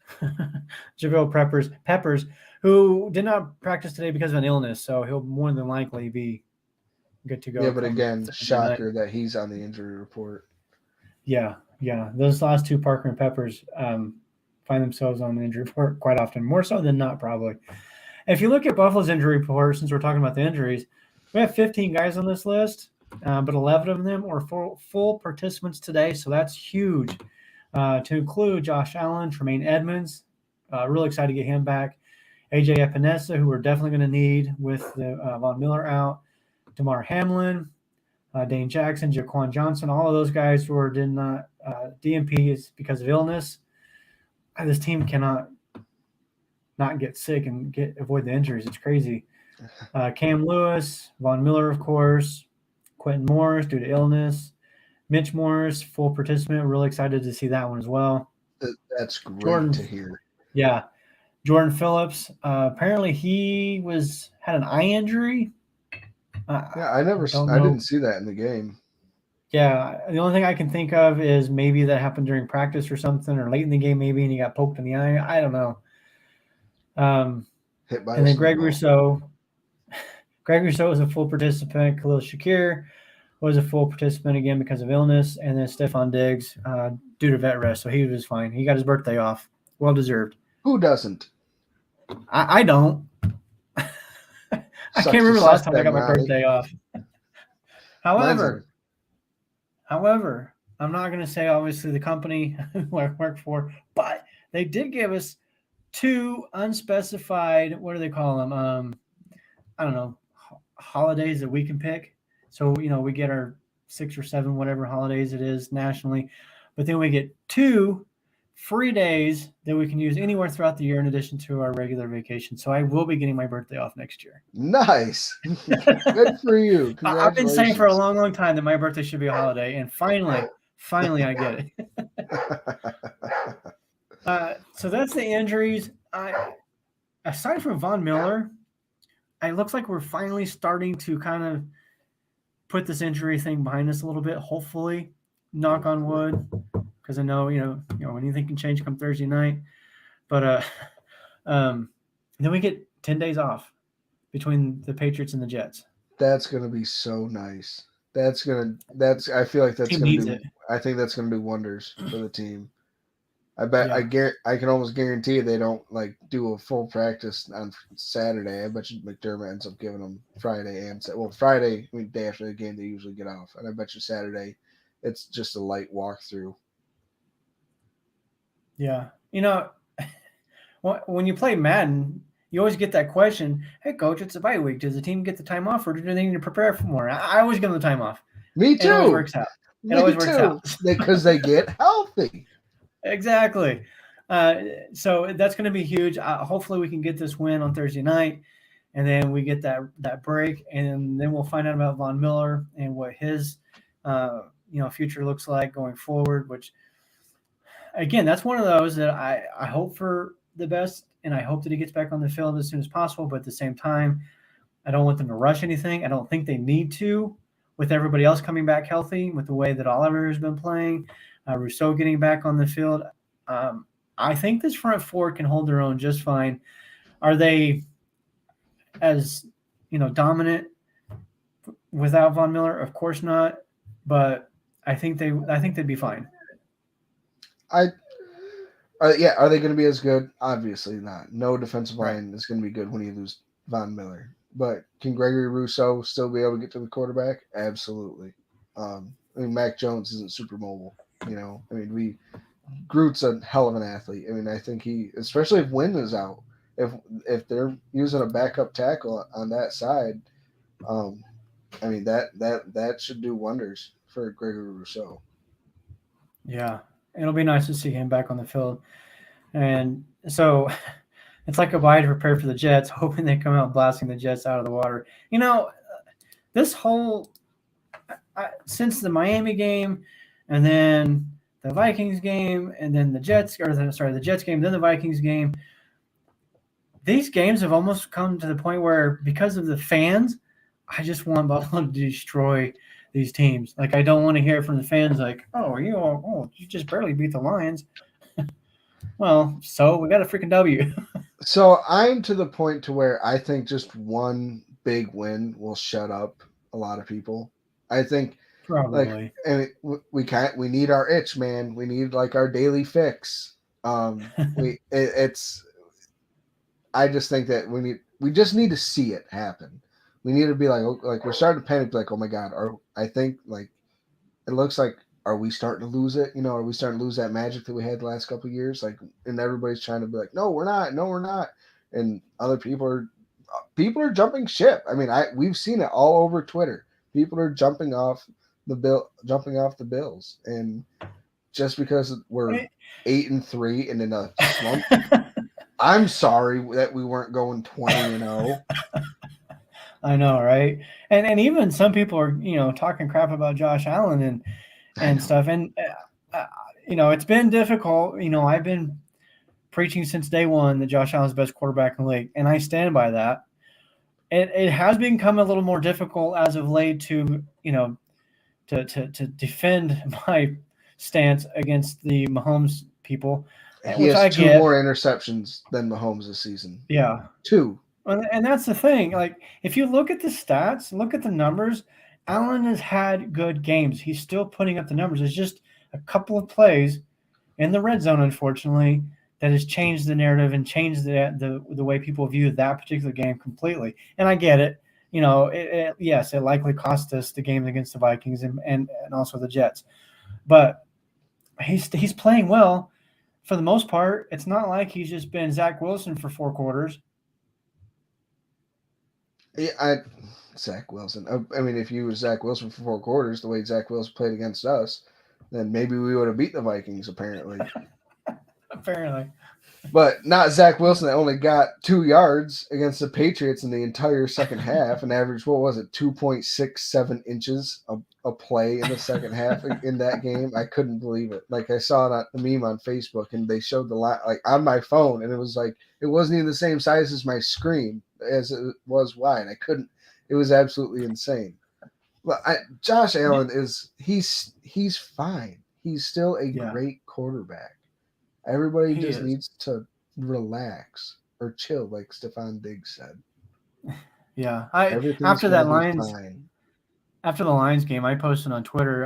Jabril Peppers, who did not practice today because of an illness, so he'll more than likely be good to go. Yeah, but again, shocker that he's on the injury report. Yeah. Those last 2, Parker and Peppers, find themselves on the injury report quite often, more so than not, probably. If you look at Buffalo's injury report, since we're talking about the injuries, we have 15 guys on this list, but 11 of them are full participants today, so that's huge. To include Josh Allen, Tremaine Edmonds, really excited to get him back. AJ Epinesa, who we're definitely going to need with the Von Miller out. DeMar Hamlin, Dane Jackson, Jaquan Johnson, all of those guys who did not DNP is because of illness. This team cannot not get sick and avoid the injuries. It's crazy. Cam Lewis, Von Miller, of course, Quentin Morris due to illness, Mitch Morris, full participant. Really excited to see that one as well. That's great to hear. Yeah. Jordan Phillips, apparently he had an eye injury. I didn't see that in the game. Yeah, the only thing I can think of is maybe that happened during practice or something, or late in the game maybe, and he got poked in the eye. I don't know. Hit by and then Greg Rousseau. Greg Rousseau was a full participant. Khalil Shakir was a full participant again because of illness, and then Stephon Diggs due to vet rest, so he was fine. He got his birthday off, well deserved. Who doesn't? I don't. I can't remember the last time I got my birthday off. However, I'm not going to say obviously the company who I work for, but they did give us 2 unspecified, what do they call them? I don't know, holidays that we can pick. So, we get our 6 or 7, whatever holidays it is nationally, but then we get 2 free days that we can use anywhere throughout the year in addition to our regular vacation. So I will be getting my birthday off next year. Nice. Good for you. I've been saying for a long, long time that my birthday should be a holiday, and finally I get it. So that's the injuries. Aside from Von Miller, it looks like we're finally starting to kind of put this injury thing behind us a little bit, hopefully, knock on wood. Because I know, anything can change come Thursday night. But then we get 10 days off between the Patriots and the Jets. That's going to be so nice. I feel like that's going to do, I think that's going to do wonders for the team. I bet, I can almost guarantee they don't do a full practice on Saturday. I bet you McDermott ends up giving them Friday Friday, day after the game, they usually get off. And I bet you Saturday, it's just a light walkthrough. Yeah. When you play Madden, you always get that question, hey, coach, it's a bye week. Does the team get the time off or do they need to prepare for more? I always give them the time off. Me too. It always works out. Works out. Because they get healthy. Exactly. So that's going to be huge. Hopefully we can get this win on Thursday night, and then we get that break, and then we'll find out about Von Miller and what his future looks like going forward, which – again, that's one of those that I hope for the best, and I hope that he gets back on the field as soon as possible. But at the same time, I don't want them to rush anything. I don't think they need to, with everybody else coming back healthy, with the way that Oliver has been playing, Rousseau getting back on the field. I think this front 4 can hold their own just fine. Are they as dominant without Von Miller? Of course not, but I think they'd be fine. Are they going to be as good? Obviously not. No defensive line is going to be good when you lose Von Miller. But can Gregory Rousseau still be able to get to the quarterback? Absolutely. Mac Jones isn't super mobile. Groot's a hell of an athlete. I think especially if Wynn is out, if they're using a backup tackle on that side, that should do wonders for Gregory Rousseau. Yeah. It'll be nice to see him back on the field. And so it's like a bye to prepare for the Jets, hoping they come out blasting the Jets out of the water. This whole since the Miami game and then the Vikings game, and then the Jets game, then the Vikings game. These games have almost come to the point where, because of the fans, I just want Buffalo to destroy these teams. Like, I don't want to hear from the fans like, you just barely beat the Lions. Well, so we got a freaking W. So I'm to the point to where I think just one big win will shut up a lot of people. I think Probably. we need our itch, man. We need like our daily fix. I just think that we just need to see it happen. We need to be like we're starting to panic, like, oh my God, I think like it looks like, are we starting to lose it? Are we starting to lose that magic that we had the last couple of years? Like, and everybody's trying to be like, no, we're not. And other people are jumping ship. I mean, we've seen it all over Twitter. People are jumping off the Bills, and just because we're 8-3 and in a slump, I'm sorry that we weren't going 20-0. I know, right? And even some people are talking crap about Josh Allen and stuff, and it's been difficult. I've been preaching since day one that Josh Allen's the best quarterback in the league, and I stand by that. It has become a little more difficult as of late to to defend my stance against the Mahomes people. He has two more interceptions than Mahomes this season. Yeah. 2. And that's the thing. Like, if you look at the stats, look at the numbers, Allen has had good games. He's still putting up the numbers. It's just a couple of plays in the red zone, unfortunately, that has changed the narrative and changed the way people view that particular game completely. And I get it. Yes, it likely cost us the games against the Vikings and also the Jets. But he's playing well for the most part. It's not like he's just been Zach Wilson for 4 quarters. Yeah, Zach Wilson. I mean, if you were Zach Wilson for 4 quarters, the way Zach Wilson played against us, then maybe we would have beat the Vikings, apparently. Apparently. But not Zach Wilson that only got 2 yards against the Patriots in the entire second half and averaged, 2.67 inches a play in the second half in that game. I couldn't believe it. Like, I saw a meme on Facebook, and they showed the line like on my phone, and it was like it wasn't even the same size as my screen as it was wide. It was absolutely insane. But Josh Allen he's fine. He's still a great quarterback. Everybody needs to relax or chill, like Stephon Diggs said. Yeah, after the Lions game, I posted on Twitter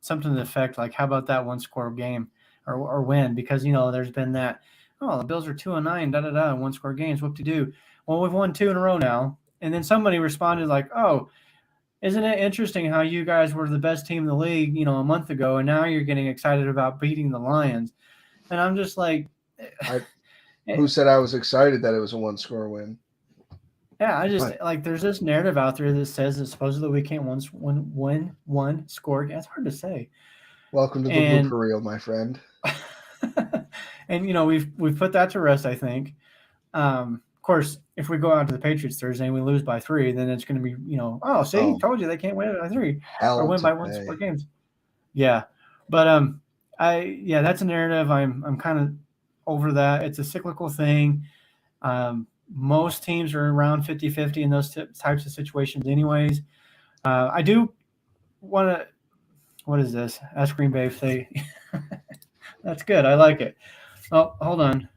something to the effect like, "How about that 1-score game or win?" Because there's been that, the Bills are 2-9, in 1-score games. What to do? Well, we've won 2 in a row now, and then somebody responded like, "Oh, isn't it interesting how you guys were the best team in the league, a month ago, and now you're getting excited about beating the Lions?" And I'm just like, who said I was excited that it was a 1-score win? Yeah, I just like, there's this narrative out there that says that supposedly we can't win 1-score. It's hard to say. Welcome to the blooper reel, my friend. And we've put that to rest, I think. Of course, if we go out to the Patriots Thursday and we lose by 3, then it's going to be, told you they can't win by 3 or win by 1-score games. Yeah, but that's a narrative. I'm kind of over that. It's a cyclical thing. Most teams are around 50-50 in those types of situations anyways. I do want to – what is this? Ask Green Bay if they – that's good. I like it. Oh, hold on.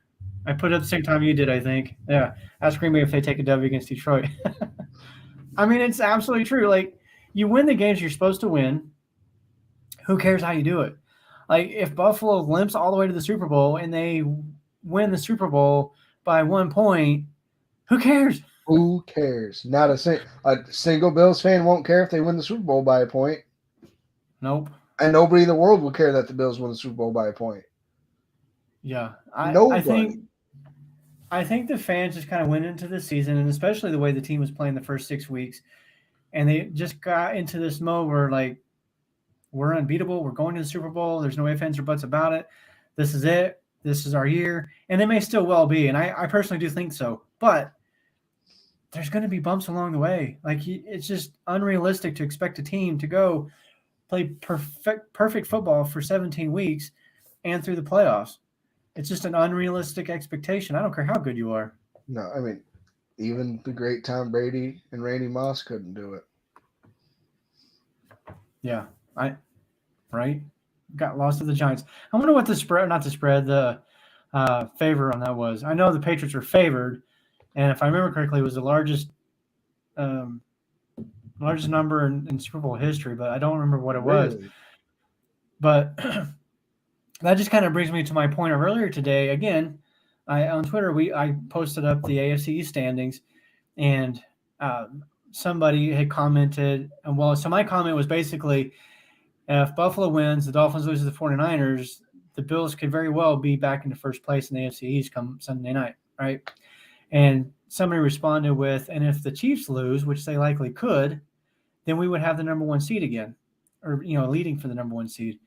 I put it at the same time you did, I think. Yeah. Ask Green Bay if they take a W against Detroit. I mean, it's absolutely true. Like, you win the games you're supposed to win. Who cares how you do it? Like, if Buffalo limps all the way to the Super Bowl and they win the Super Bowl by 1 point, who cares? Who cares? Not a single Bills fan won't care if they win the Super Bowl by a point. Nope. And nobody in the world will care that the Bills win the Super Bowl by a point. Yeah. I think the fans just kind of went into the season, and especially the way the team was playing the first 6 weeks, and they just got into this mode where, like, we're unbeatable. We're going to the Super Bowl. There's no ifs, ands, or buts about it. This is it. This is our year. And it may still well be, and I personally do think so. But there's going to be bumps along the way. Like, it's just unrealistic to expect a team to go played perfect football for 17 weeks and through the playoffs. It's just an unrealistic expectation. I don't care how good you are. No, I mean, even the great Tom Brady and Randy Moss couldn't do it. Yeah, right. Got lost to the Giants. I wonder what the spread, not the spread, the favor on that was. I know the Patriots were favored, and if I remember correctly, it was the largest number in Super Bowl history, but I don't remember what it was. Really? But that just kind of brings me to my point of earlier today. Again, on Twitter, I posted up the AFC East standings, and somebody had commented, and so my comment was basically, if Buffalo wins, the Dolphins lose to the 49ers, the Bills could very well be back into first place in the AFC East come Sunday night, right? And somebody responded with, and if the Chiefs lose, which they likely could, then we would have the number one seed again, or, leading for the number one seed.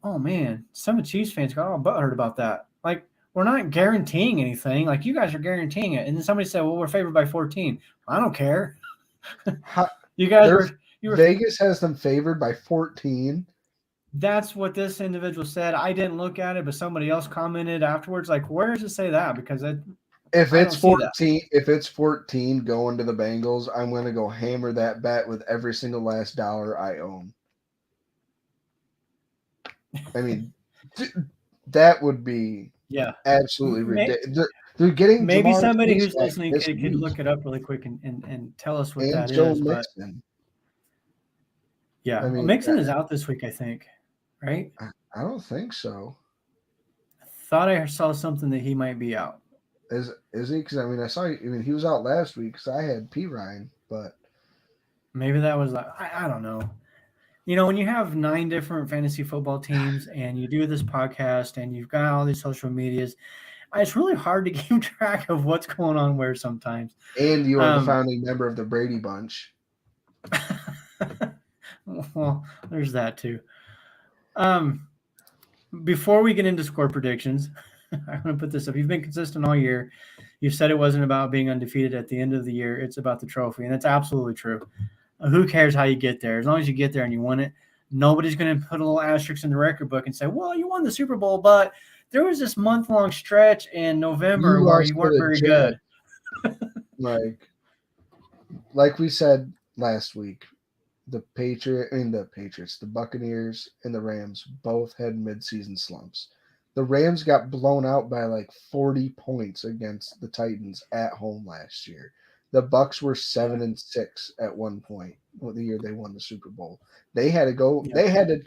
Oh, man, some of Chiefs fans got all butthurt about that. Like, we're not guaranteeing anything. Like, you guys are guaranteeing it. And then somebody said, well, we're favored by 14. I don't care. You guys were Vegas has them favored by 14. That's what this individual said. I didn't look at it, but somebody else commented afterwards. Like, where does it say that? Because if it's 14 going to the Bengals, I'm going to go hammer that bet with every single last dollar I own. I mean, that would be absolutely ridiculous. They're getting maybe somebody who's listening could look it up really quick and tell us what that is. Mixon. Yeah, I mean, Mixon is out this week, I think, right? I don't think so. I thought I saw something that he might be out. Is he? Because he was out last week because I had P. Ryan, but maybe that was I don't know. When you have 9 different fantasy football teams and you do this podcast and you've got all these social medias, it's really hard to keep track of what's going on where sometimes. And you are the founding member of the Brady Bunch. Well, there's that too. Before we get into score predictions, I'm going to put this up. You've been consistent all year. You said it wasn't about being undefeated at the end of the year. It's about the trophy, and that's absolutely true. Who cares how you get there? As long as you get there and you win it, nobody's going to put a little asterisk in the record book and say, well, you won the Super Bowl, but there was this month-long stretch in November where you weren't very good. Like we said last week, the Buccaneers and the Rams both had midseason slumps. The Rams got blown out by like 40 points against the Titans at home last year. The Bucs were 7-6 at one point the year they won the Super Bowl. They had to go. Yeah. They had to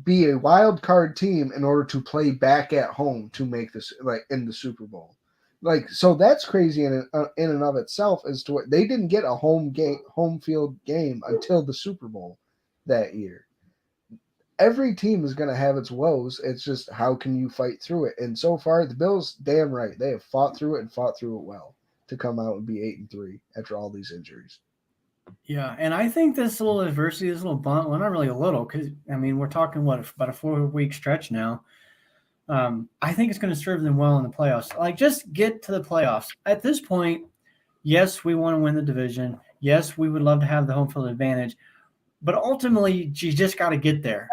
be a wild card team in order to play back at home to make this in the Super Bowl. So that's crazy in and of itself as to what they didn't get a home field game until the Super Bowl that year. Every team is going to have its woes. It's just how can you fight through it? And so far, the Bills, damn right, they have fought through it and fought through it well to come out and be 8-3 after all these injuries. Yeah, and I think this little adversity, this little bump, well, not really a little, because, we're talking, about a 4-week stretch now. I think it's going to serve them well in the playoffs. Just get to the playoffs. At this point, yes, we want to win the division. Yes, we would love to have the home field advantage. But ultimately, you just got to get there.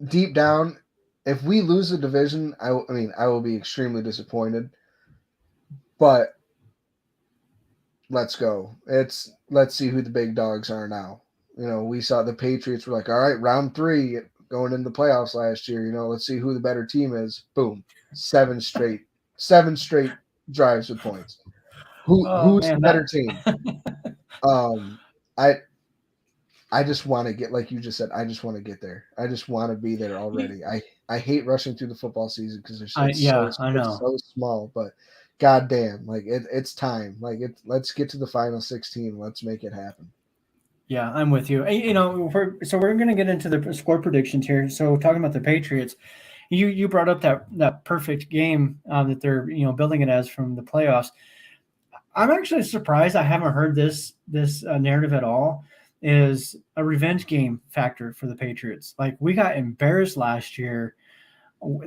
Deep down, if we lose the division, I will be extremely disappointed. But let's go. Let's see who the big dogs are now. We saw the Patriots were like, all right, round 3 going into the playoffs last year. Let's see who the better team is. Boom, 7 straight drives with points. Who's the better team? I just want to get, like you just said, I just want to get there. I just want to be there already. I hate rushing through the football season because it's so small, but goddamn, it's time. Let's get to the final 16. Let's make it happen. Yeah, I'm with you. We're going to get into the score predictions here. So talking about the Patriots, you brought up that perfect game that they're building it as from the playoffs. I'm actually surprised I haven't heard this narrative at all. Is a revenge game factor for the Patriots. We got embarrassed last year.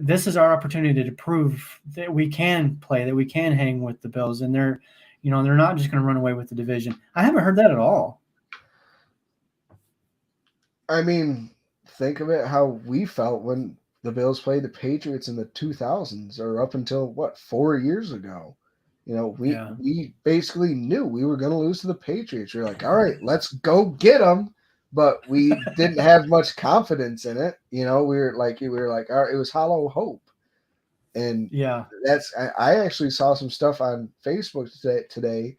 This is our opportunity to prove that we can play, that we can hang with the Bills, and they're not just going to run away with the division. I haven't heard that at all. think of it how we felt when the Bills played the Patriots in the 2000s, or up until 4 years ago. We basically knew we were going to lose to the Patriots. We were like, all right, let's go get them. But we didn't have much confidence in it. We were like, all right, it was hollow hope. And I actually saw some stuff on Facebook today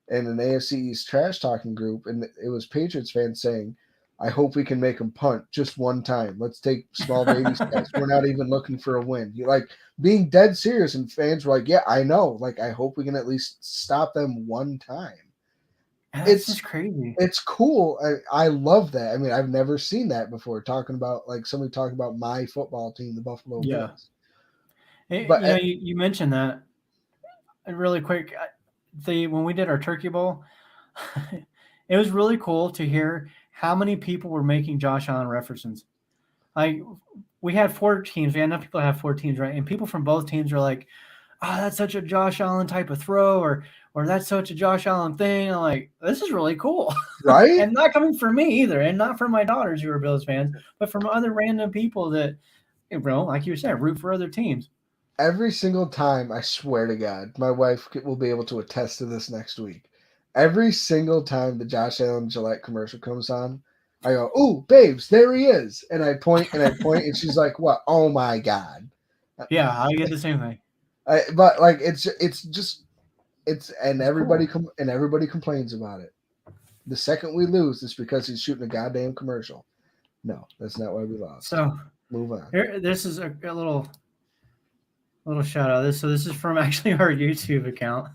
in an AFC East trash talking group, and it was Patriots fans saying, I hope we can make them punt just one time. Let's take small baby steps. We're not even looking for a win. Being dead serious, and fans were like, yeah, I know. I hope we can at least stop them one time. It's just crazy. It's cool. I love that. I mean, I've never seen that before. Talking about somebody talking about my football team, the Buffalo Bills. But you mentioned that really quick. When we did our Turkey Bowl, it was really cool to hear how many people were making Josh Allen references. We had 4 teams. We had enough people to have 4 teams, right? And people from both teams were like, "Oh, that's such a Josh Allen type of throw," or "That's such a Josh Allen thing." I'm like, this is really cool, right? And not coming from me either, and not from my daughters who are Bills fans, but from other random people that, like you said, root for other teams. Every single time, I swear to God, my wife will be able to attest to this next week. Every single time the Josh Allen Gillette commercial comes on, I go, "Ooh, babes, there he is!" And I point, and she's like, "What? Oh my God!" Yeah, I get the same thing. But everybody complains about it. The second we lose, it's because he's shooting a goddamn commercial. No, that's not why we lost. So move on. This is a little shout out. This is from actually our YouTube account,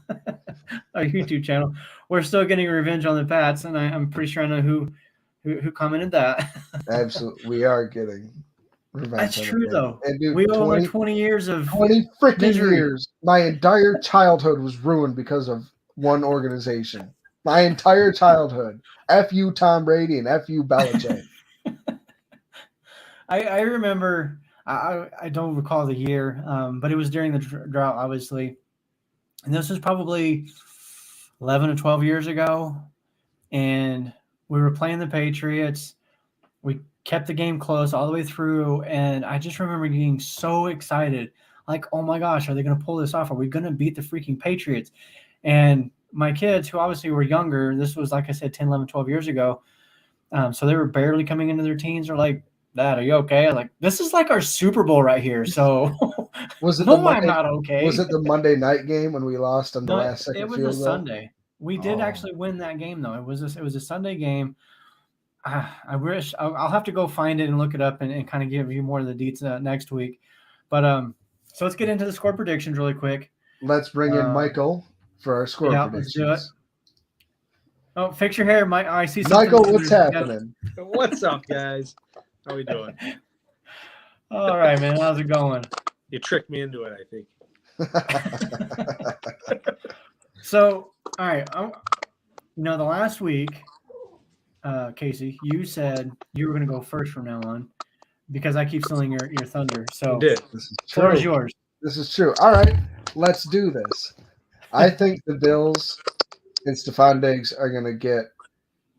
our YouTube channel. We're still getting revenge on the Pats, and I'm pretty sure I know who commented that. Absolutely, we are getting revenge. That's true though. And dude, we owe like 20 years of 20 freaking misery. years. My entire childhood was ruined because of one organization. My entire childhood. F you, Tom Brady, and F you, Belichick. I remember. I don't recall the year, but it was during the drought, obviously. And this was probably 11 or 12 years ago. And we were playing the Patriots. We kept the game close all the way through. And I just remember getting so excited. Like, oh my gosh, are they going to pull this off? Are we going to beat the freaking Patriots? And my kids, who obviously were younger, this was, like I said, 10, 11, 12 years ago. So they were barely coming into their teens. They're like, "Dad, are you okay?" I'm like, this is like our Super Bowl right here. So was it I'm not okay. Was it the Monday night game when we lost on the last second field goal? It was a Sunday. We did actually win that game though. It was a Sunday game. I wish I'll have to go find it and look it up and kind of give you more of the details next week. But so let's get into the score predictions really quick. Let's bring in Michael for our score predictions. Let's do it. Oh, fix your hair, Mike. I see something. Michael, what's happening? What's up, guys? How we doing? All right, man. How's it going? You tricked me into it, I think. So, all right. The last week, Casey, you said you were going to go first from now on because I keep stealing your thunder. So, you did. This is true. The floor is yours. This is true. All right, let's do this. I think the Bills and Stephon Diggs are going to get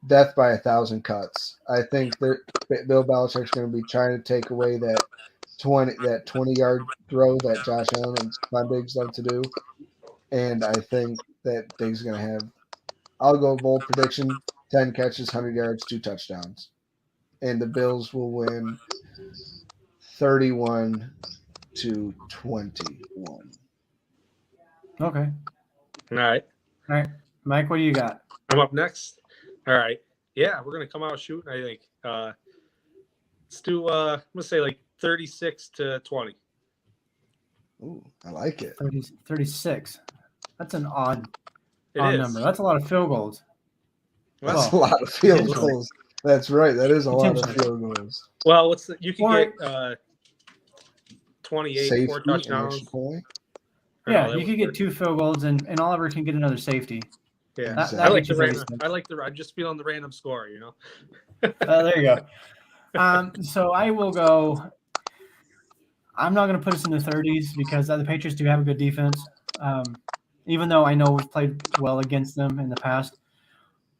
death by 1,000 cuts. I think that Bill Belichick's going to be trying to take away that 20-yard throw that Josh Allen and Stephon Diggs love to do. And I think that Diggs is going to have, I'll go bold prediction, 10 catches, 100 yards, 2 touchdowns. And the Bills will win 31-21. Okay. All right. Mike, what do you got? I'm up next. All right. Yeah, we're going to come out shooting, I think. Let's do, I'm going to say like 36-20. Ooh, I like it. 36. That's an odd number. That's a lot of field goals. That's a lot of field goals. That's right. That is a lot of field goals. Well, you can get 28 safety, 4 touchdowns. Yeah, you could get 2 field goals, and Oliver can get another safety. Yeah, I like the random. I'm just feeling the random score, There you go. So I will go. I'm not going to put us in the 30s because the Patriots do have a good defense, even though I know we've played well against them in the past.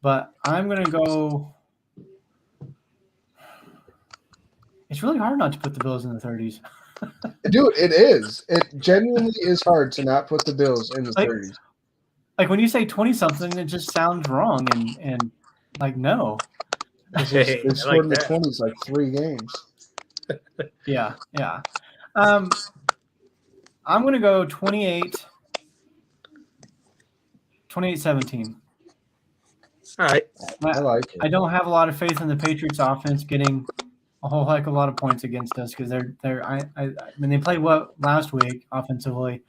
But I'm going to go It's really hard not to put the Bills in the 30s. Dude, it is. It genuinely is hard to not put the Bills in the 30s. Like when you say 20-something, it just sounds wrong. And like, no. They scored in the 20s like 3 games. Yeah. I'm going to go 28-17. All right. I like it. I don't have a lot of faith in the Patriots offense getting a whole heck of a lot of points against us because I mean they played well last week offensively,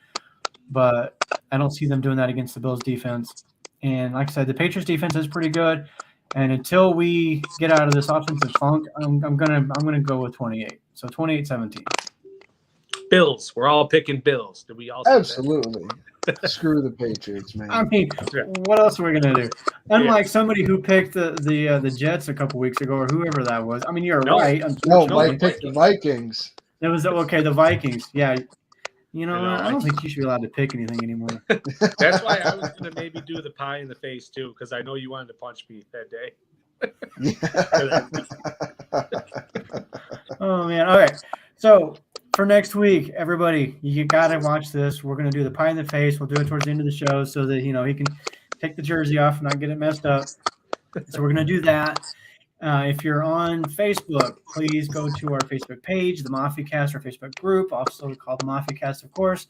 but I don't see them doing that against the Bills defense. And like I said, the Patriots defense is pretty good. And until we get out of this offensive funk, I'm gonna go with 28. So 28-17. Bills. We're all picking Bills. Did we all? Absolutely. Screw the Patriots, man. I mean, what else are we gonna do? Unlike somebody who picked the Jets a couple weeks ago or whoever that was. I mean, you're right. No, Mike picked the Vikings. It was okay. The Vikings. Yeah. You know, I don't think you should be allowed to pick anything anymore. That's why I was going to maybe do the pie in the face, too, because I know you wanted to punch me that day. Oh, man. All right. So for next week, everybody, you got to watch this. We're going to do the pie in the face. We'll do it towards the end of the show so that, he can take the jersey off and not get it messed up. So we're going to do that. If you're on Facebook, please go to our Facebook page, the MafiaCast, our Facebook group, also called the MafiaCast, of course.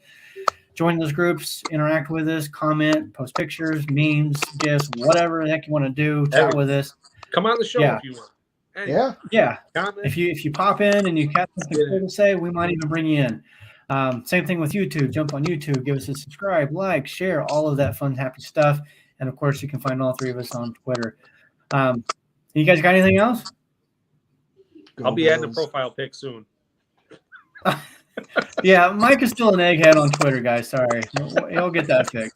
Join those groups, interact with us, comment, post pictures, memes, gifs, whatever the heck you want to do. Chat with us. Come on the show if you want. Anyway. Yeah. Comment. If you pop in and you have something cool to say, we might even bring you in. Same thing with YouTube. Jump on YouTube, give us a subscribe, like, share, all of that fun, happy stuff. And of course, you can find all 3 of us on Twitter. You guys got anything else? I'll be adding a profile pic soon. Yeah, Mike is still an egghead on Twitter, guys. Sorry. He'll get that fixed.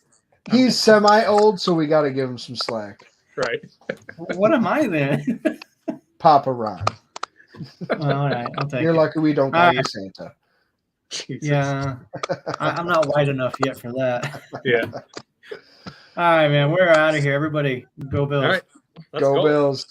He's semi-old, so we got to give him some slack. Right. What am I then? Papa Ron. All right, I'll take You're it. lucky we don't call you Santa. Jesus. Yeah, I'm not white enough yet for that. Yeah. All right, man. We're out of here. Everybody, go Bills. All right. Let's Go Bills.